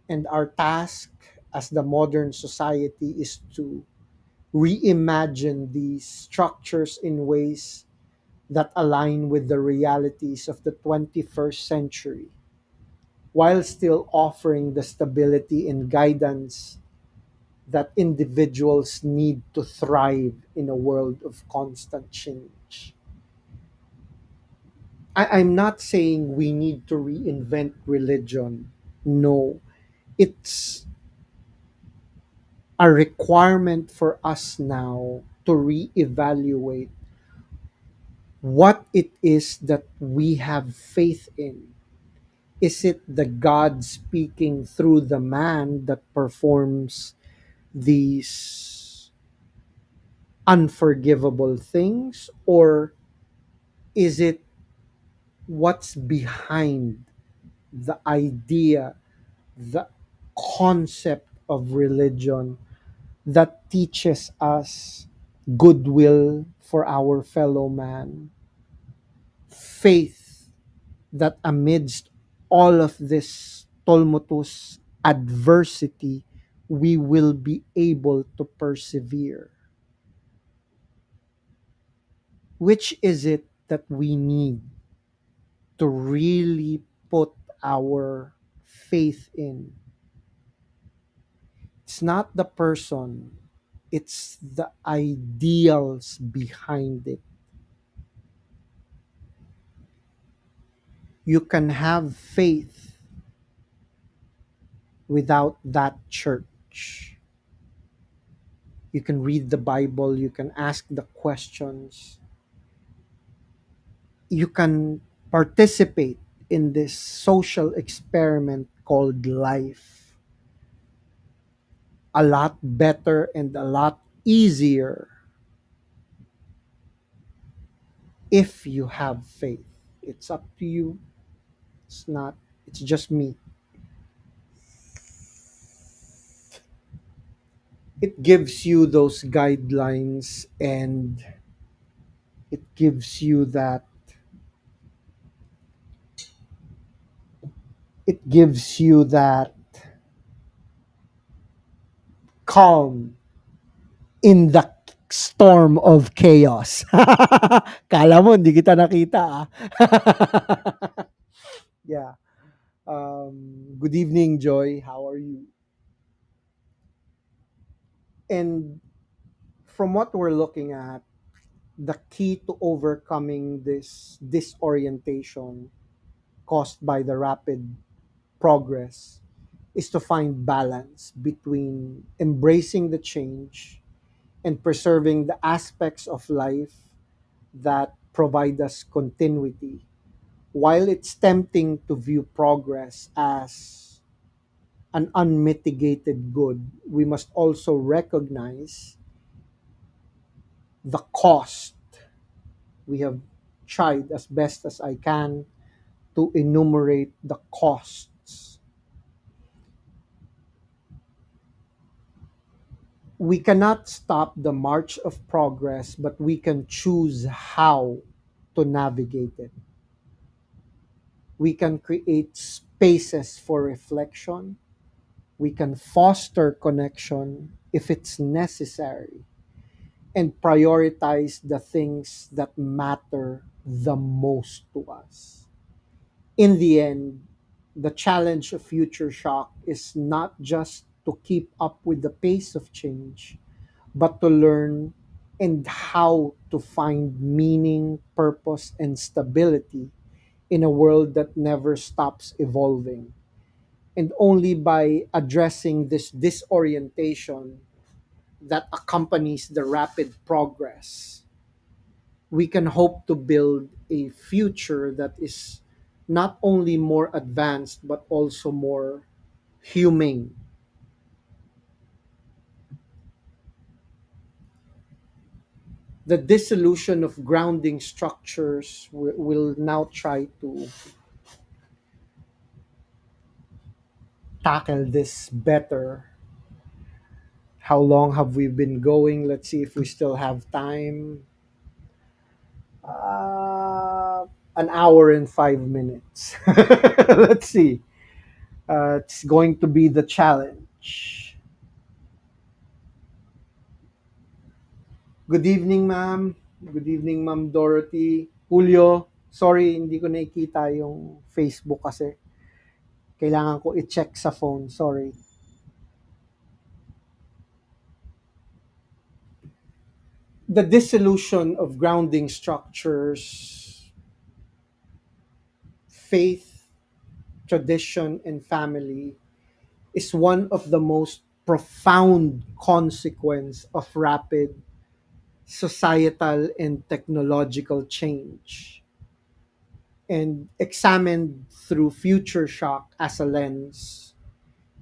And our task as the modern society is to reimagine these structures in ways that align with the realities of the 21st century, while still offering the stability and guidance that individuals need to thrive in a world of constant change. I'm not saying we need to reinvent religion. No, it's a requirement for us now to reevaluate what it is that we have faith in. Is it the God speaking through the man that performs these unforgivable things? Or is it what's behind the idea, the concept of religion that teaches us goodwill for our fellow man, faith that amidst all of this tumultuous adversity, we will be able to persevere? Which is it that we need to really put our faith in? It's not the person, it's the ideals behind it. You can have faith without that church. You can read the Bible, you can ask the questions, you can participate in this social experiment called life a lot better and a lot easier if you have faith. It's up to you. It's not, it's just me. It gives you those guidelines, and it gives you that, it gives you that calm in the storm of chaos. Kala mo hindi kita nakita, ah. Yeah. Good evening, Joy. How are you? And from what we're looking at, the key to overcoming this disorientation caused by the rapid progress is to find balance between embracing the change and preserving the aspects of life that provide us continuity. While it's tempting to view progress as an unmitigated good, we must also recognize the cost. We have tried as best as I can to enumerate the costs. We cannot stop the march of progress, but we can choose how to navigate it. We can create spaces for reflection. We can foster connection if it's necessary, and prioritize the things that matter the most to us. In the end, the challenge of future shock is not just to keep up with the pace of change, but to learn and how to find meaning, purpose, and stability in a world that never stops evolving. And only by addressing this disorientation that accompanies the rapid progress, we can hope to build a future that is not only more advanced but also more humane. The dissolution of grounding structures will now try to tackle this better. How long have we been going? Let's see if we still have time. Uh, an hour and 5 minutes. Let's see. It's going to be the challenge. Good evening, ma'am. Good evening, ma'am Dorothy. Julio, sorry, hindi ko nakikita yung Facebook kasi. Kailangan ko i-check sa phone. Sorry. The dissolution of grounding structures faith, tradition, and family is one of the most profound consequence of rapid societal and technological change. And examined through future shock as a lens,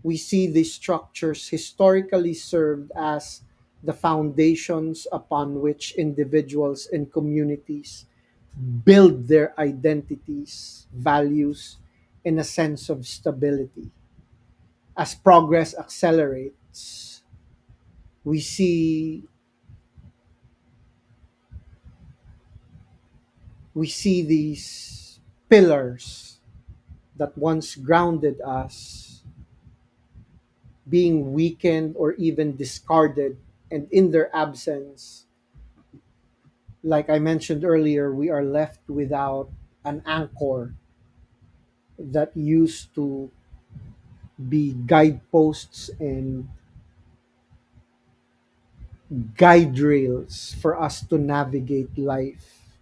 we see these structures historically served as the foundations upon which individuals and communities build their identities, values, and a sense of stability. As progress accelerates, we see these pillars that once grounded us being weakened or even discarded, and in their absence, like I mentioned earlier, we are left without an anchor that used to be guideposts and guide rails for us to navigate life.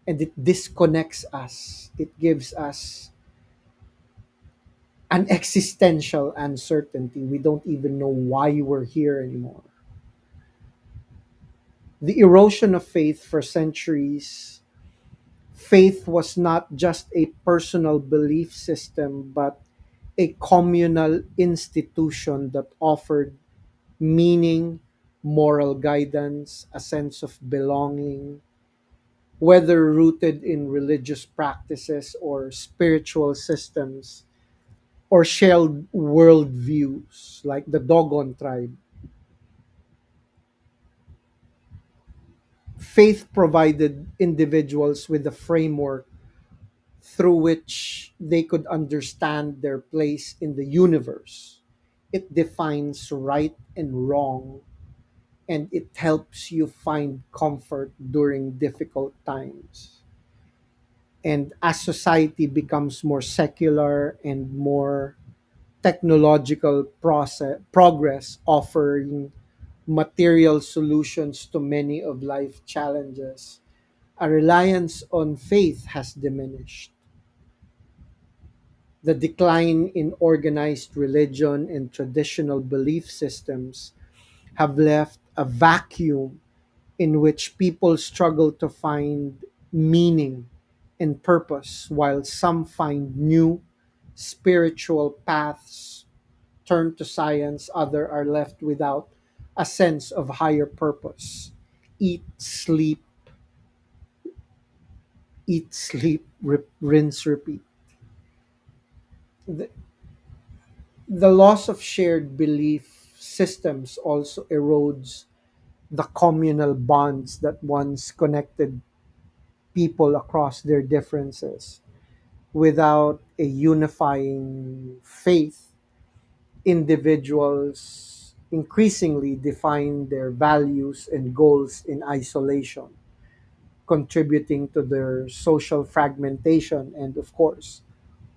And it disconnects us, it gives us an existential uncertainty. We don't even know why we're here anymore. The erosion of faith for centuries, faith was not just a personal belief system, but a communal institution that offered meaning, moral guidance, a sense of belonging, whether rooted in religious practices or spiritual systems or shared worldviews like the Dogon tribe. Faith provided individuals with a framework through which they could understand their place in the universe. It defines right and wrong, and it helps you find comfort during difficult times. And as society becomes more secular and more technological progress offering material solutions to many of life challenges, a reliance on faith has diminished. The decline in organized religion and traditional belief systems have left a vacuum in which people struggle to find meaning and purpose, while some find new spiritual paths, turn to science, others are left without a sense of higher purpose. Eat, sleep, eat, sleep, rinse, repeat. The, the loss of shared belief systems also erodes the communal bonds that once connected people across their differences. Without a unifying faith, individuals increasingly define their values and goals in isolation, contributing to their social fragmentation and, of course,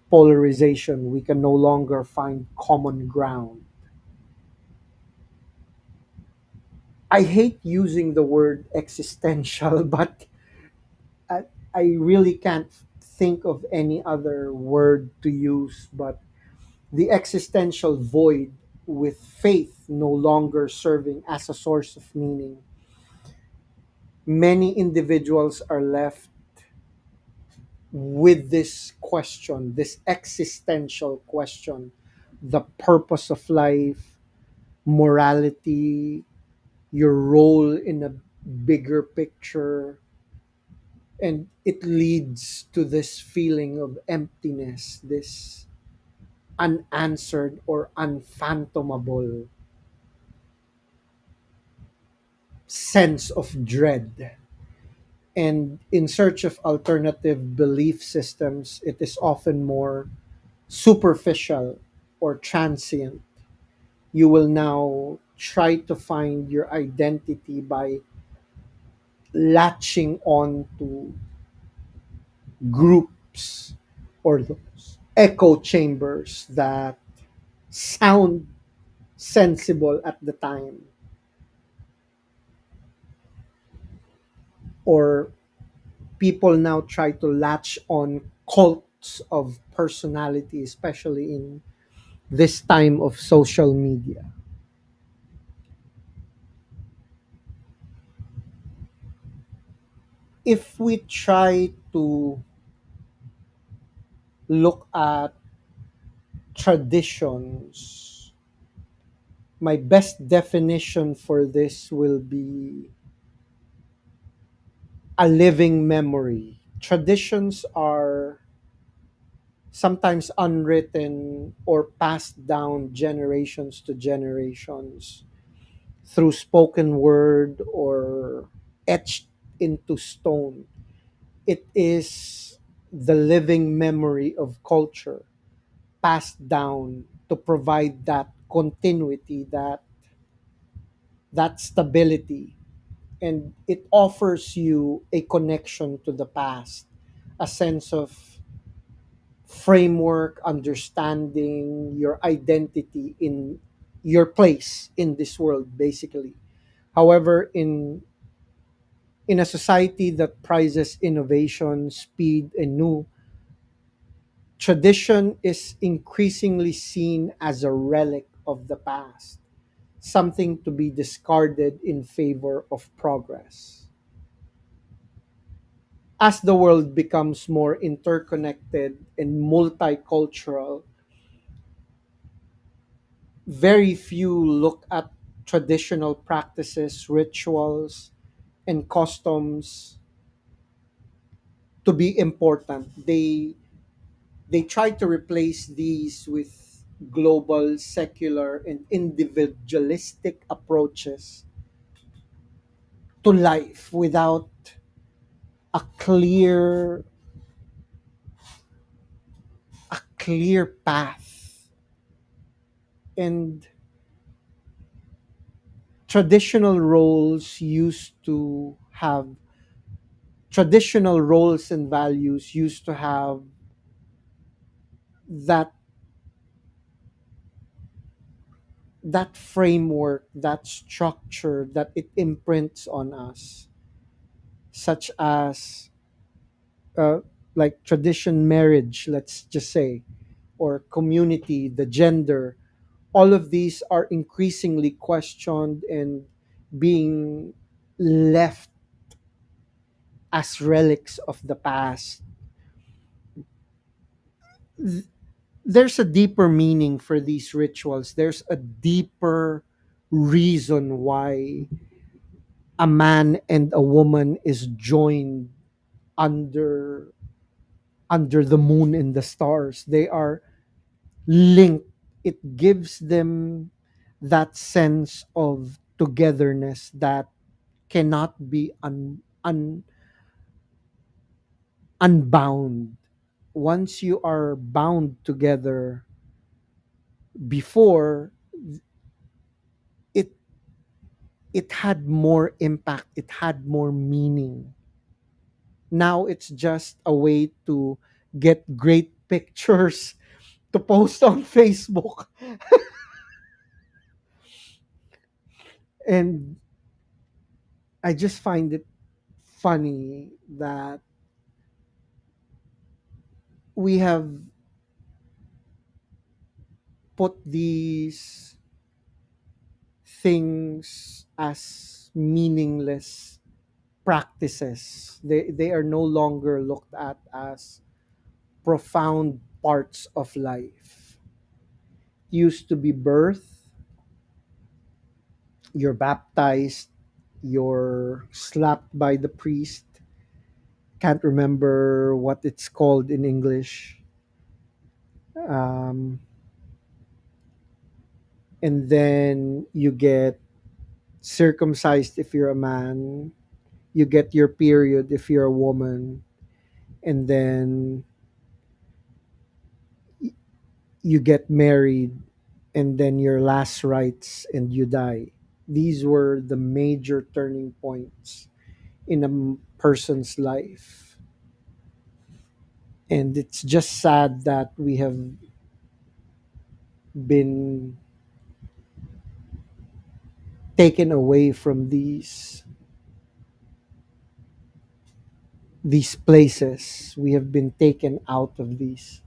polarization. We can no longer find common ground. I hate using the word existential, but I, I really can't think of any other word to use. But the existential void, with faith no longer serving as a source of meaning, many individuals are left with this question, this existential question: the purpose of life, morality, your role in a bigger picture. And it leads to this feeling of emptiness, this unanswered or unfathomable sense of dread. And in search of alternative belief systems, it is often more superficial or transient. You will now try to find your identity by latching on to groups or those echo chambers that sound sensible at the time, or people now try to latch on cult cults of personality, especially in this time of social media. If we try to look at traditions, my best definition for this will be a living memory. Traditions are sometimes unwritten or passed down generations to generations through spoken word or etched into stone. It is the living memory of culture passed down to provide that continuity, that stability, and it offers you a connection to the past, a sense of framework, understanding your identity in your place in this world, basically. However, in a society that prizes innovation, speed, and new, tradition is increasingly seen as a relic of the past, something to be discarded in favor of progress. As the world becomes more interconnected and multicultural, very few look at traditional practices, rituals, and customs to be important. They try to replace these with global, secular, and individualistic approaches to life without a clear path. And traditional roles used to have traditional roles and values used to have that that framework, that structure that it imprints on us, such as uh, like tradition marriage, let's just say, or community, the gender. All of these are increasingly questioned and being left as relics of the past. There's a deeper meaning for these rituals. There's a deeper reason why a man and a woman is joined under the moon and the stars. They are linked. It gives them that sense of togetherness that cannot be unbound. Once you are bound together, before, it it had more impact, it had more meaning. Now it's just a way to get great pictures to post on Facebook. And I just find it funny that we have put these things as meaningless practices. They are no longer looked at as profound parts of life. Used to be birth, you're baptized, you're slapped by the priest. Can't remember what it's called in English. Um, and then you get circumcised if you're a man, you get your period if you're a woman, and then you get married, and then your last rites and you die. These were the major turning points in a person's life. And it's just sad that we have been taken away from these. these places. We have been taken out of these.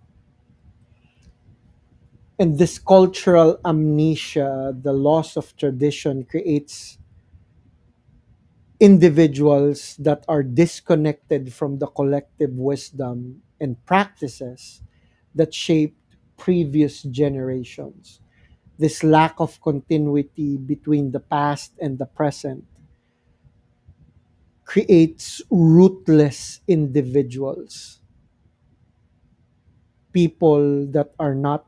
And this cultural amnesia, the loss of tradition, creates individuals that are disconnected from the collective wisdom and practices that shaped previous generations. This lack of continuity between the past and the present creates rootless individuals, people that are not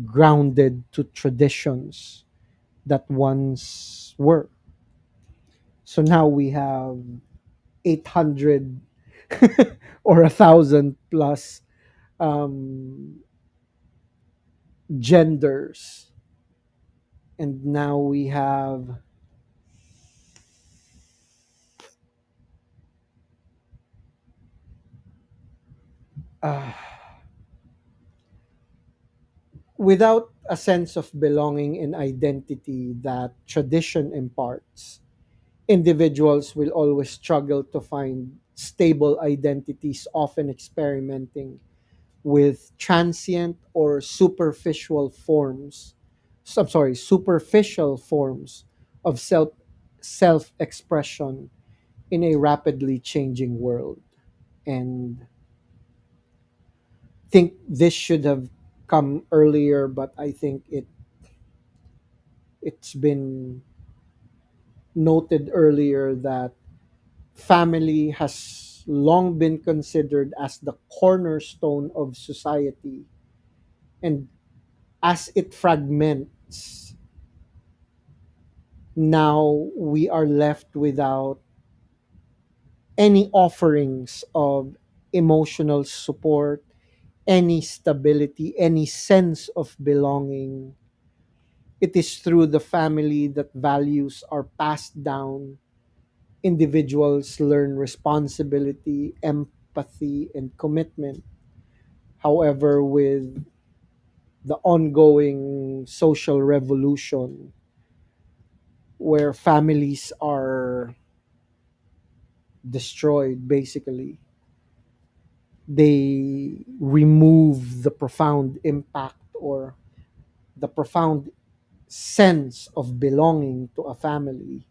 grounded to traditions that once were. So now we have 800 or 1,000 plus um, genders. And now we have uh, without a sense of belonging and identity that tradition imparts, individuals will always struggle to find stable identities, often experimenting with transient or superficial forms of self expression in a rapidly changing world. And think this should have come earlier, but I think it's been noted earlier that family has long been considered as the cornerstone of society, and as it fragments, now we are left without any offerings of emotional support, any stability, any sense of belonging. It is through the family that values are passed down. Individuals learn responsibility, empathy, and commitment. However, with the ongoing social revolution, where families are destroyed, basically, they remove the profound impact or the profound sense of belonging to a family.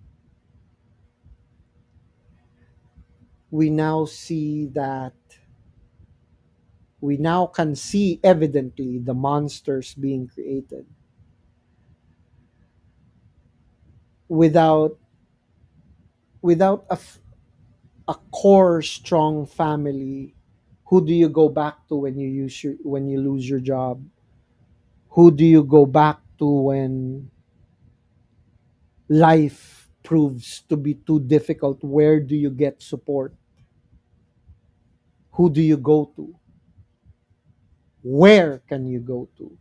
We now see that we now can see evidently the monsters being created without without a core strong family. Who do you go back to when when you lose your job? Who do you go back to when life proves to be too difficult? Where do you get support? Who do you go to? Where can you go to?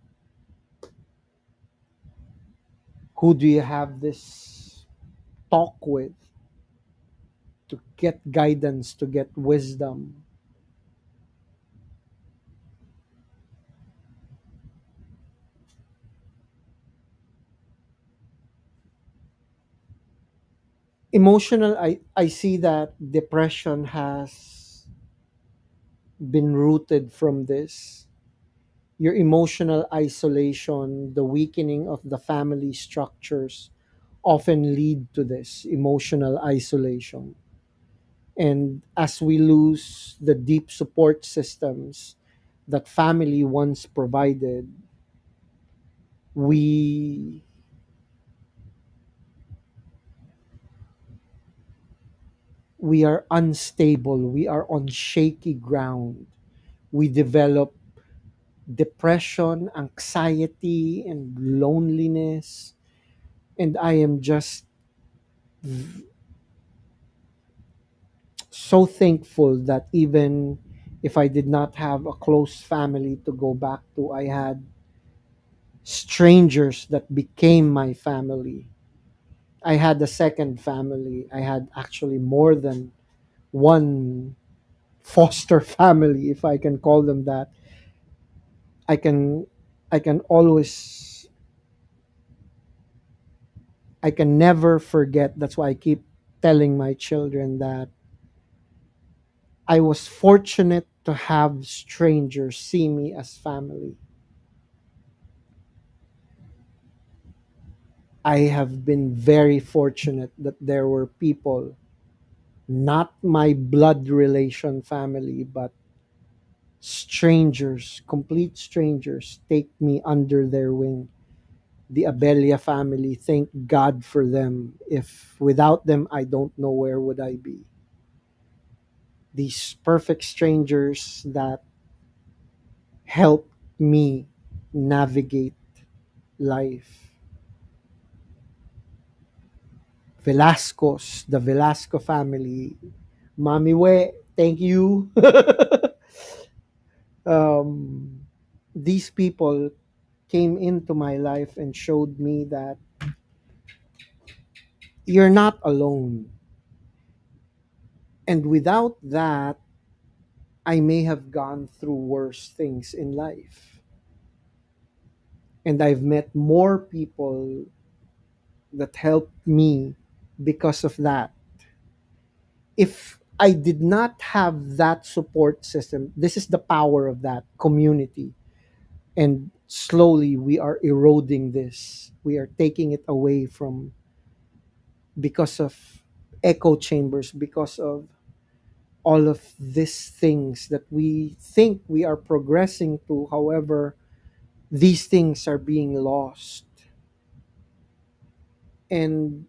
Who do you have this talk with to get guidance, to get wisdom? Emotional, I see that depression has been rooted from this. Your emotional isolation, the weakening of the family structures often lead to this emotional isolation. And as we lose the deep support systems that family once provided, we we are unstable, we are on shaky ground. We develop depression, anxiety, and loneliness. And I am just so thankful that even if I did not have a close family to go back to, I had strangers that became my family. I had a second family. I had actually more than one foster family, if I can call them that. I can I can always I can never forget. That's why I keep telling my children that I was fortunate to have strangers see me as family. I have been very fortunate that there were people, not my blood relation family, but strangers, complete strangers, take me under their wing. The Abelia family, thank God for them. If without them, I don't know where would I be. These perfect strangers that help me navigate life. Velasco's, the Velasco family. Mami We, thank you. um, these people came into my life and showed me that you're not alone. And without that, I may have gone through worse things in life. And I've met more people that helped me because of that. If I did not have that support system, this is the power of that community. And slowly we are eroding this. We are taking it away from because of echo chambers, because of all of these things that we think we are progressing to. However, these things are being lost. And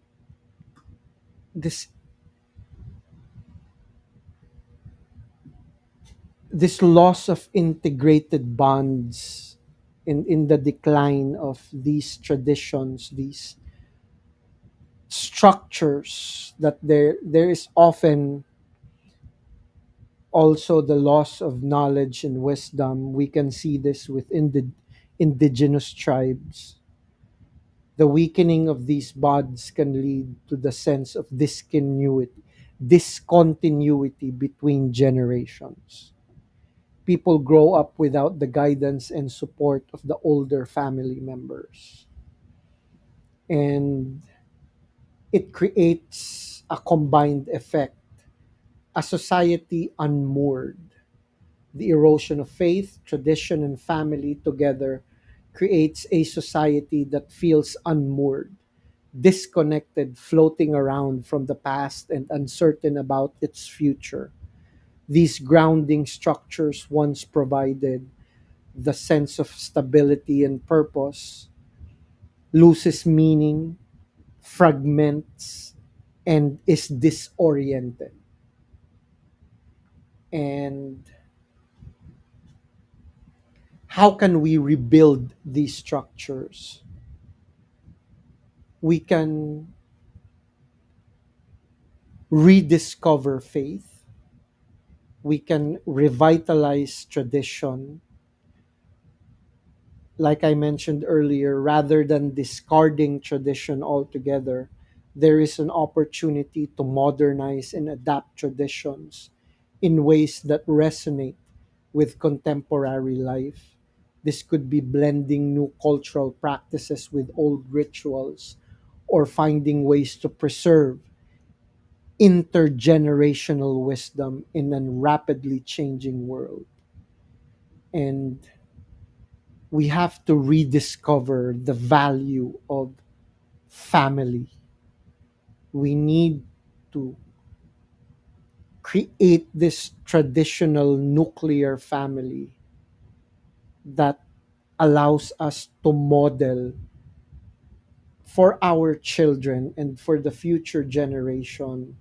this this loss of integrated bonds in the decline of these traditions, these structures, that there is often also the loss of knowledge and wisdom. We can see this within the indigenous tribes. The weakening of these bonds can lead to the sense of discontinuity between generations. People grow up without the guidance and support of the older family members. And it creates a combined effect, a society unmoored. The erosion of faith, tradition, and family together creates a society that feels unmoored, disconnected, floating around from the past and uncertain about its future. These grounding structures once provided the sense of stability and purpose, loses meaning, fragments, and is disoriented. And how can we rebuild these structures? We can rediscover faith, we can revitalize tradition, like I mentioned earlier, rather than discarding tradition altogether. There is an opportunity to modernize and adapt traditions in ways that resonate with contemporary life. This could be blending new cultural practices with old rituals, or finding ways to preserve intergenerational wisdom in a rapidly changing world. And we have to rediscover the value of family. We need to create this traditional nuclear family that allows us to model for our children and for the future generation,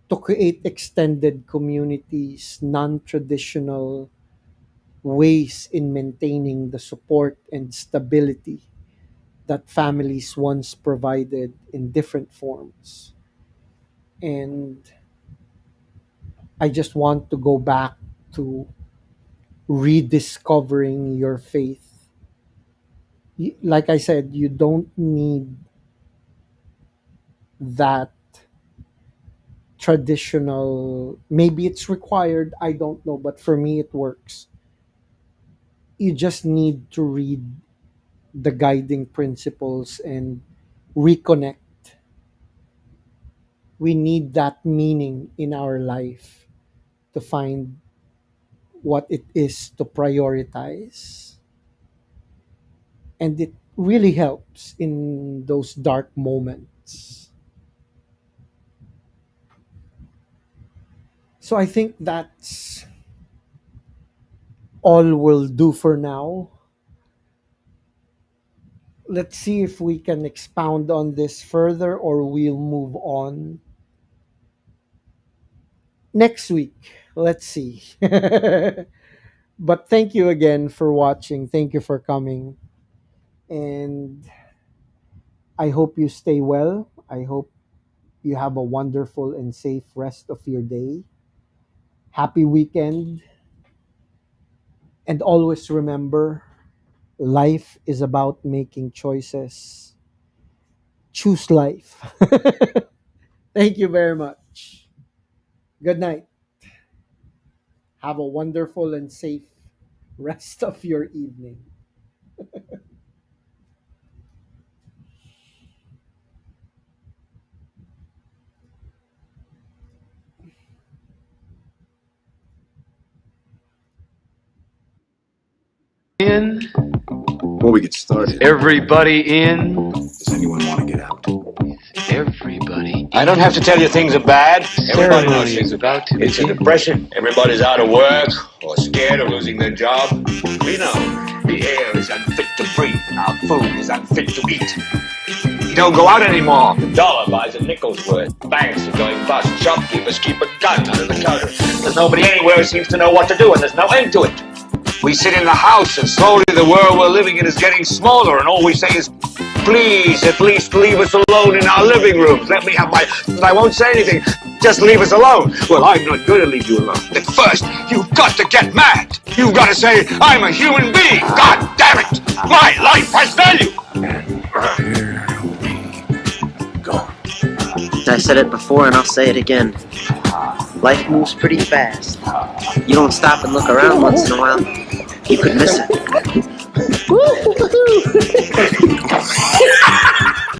to create extended communities, non traditional ways in maintaining the support and stability that families once provided in different forms. And I just want to go back to rediscovering your faith. Like I said, you don't need that traditional, maybe it's required, I don't know, but for me it works. You just need to read the guiding principles and reconnect. We need that meaning in our life. to find what it is to prioritize. And it really helps in those dark moments. So I think that's all we'll do for now. Let's see if we can expound on this further or we'll move on next week. Let's see. But thank you again for watching. Thank you for coming. And I hope you stay well. I hope you have a wonderful and safe rest of your day. Happy weekend. And always remember, life is about making choices. Choose life. Thank you very much. Good night. Have a wonderful and safe rest of your evening. In. Before we get started, Everybody in. does anyone want to get out? Everybody. I don't have to tell you things are bad. Everybody knows Ceremony things is are bad. about to It's a begin. depression. Everybody's out of work or scared of losing their job. We know the air is unfit to breathe and our food is unfit to eat. You don't go out anymore. The dollar buys a nickel's worth. Banks are going bust. Shopkeepers keep a gun under the counter. There's nobody anywhere who seems to know what to do, and there's no end to it. We sit in the house, and slowly the world we're living in is getting smaller, and all we say is, please, at least leave us alone in our living rooms. Let me have my... I won't say anything. Just leave us alone. Well, I'm not going to leave you alone. At first, you've got to get mad. You've got to say, I'm a human being. God damn it. My life has value. Here we go. I said it before and I'll say it again. Life moves pretty fast. You don't stop and look around once in a while, you could miss it.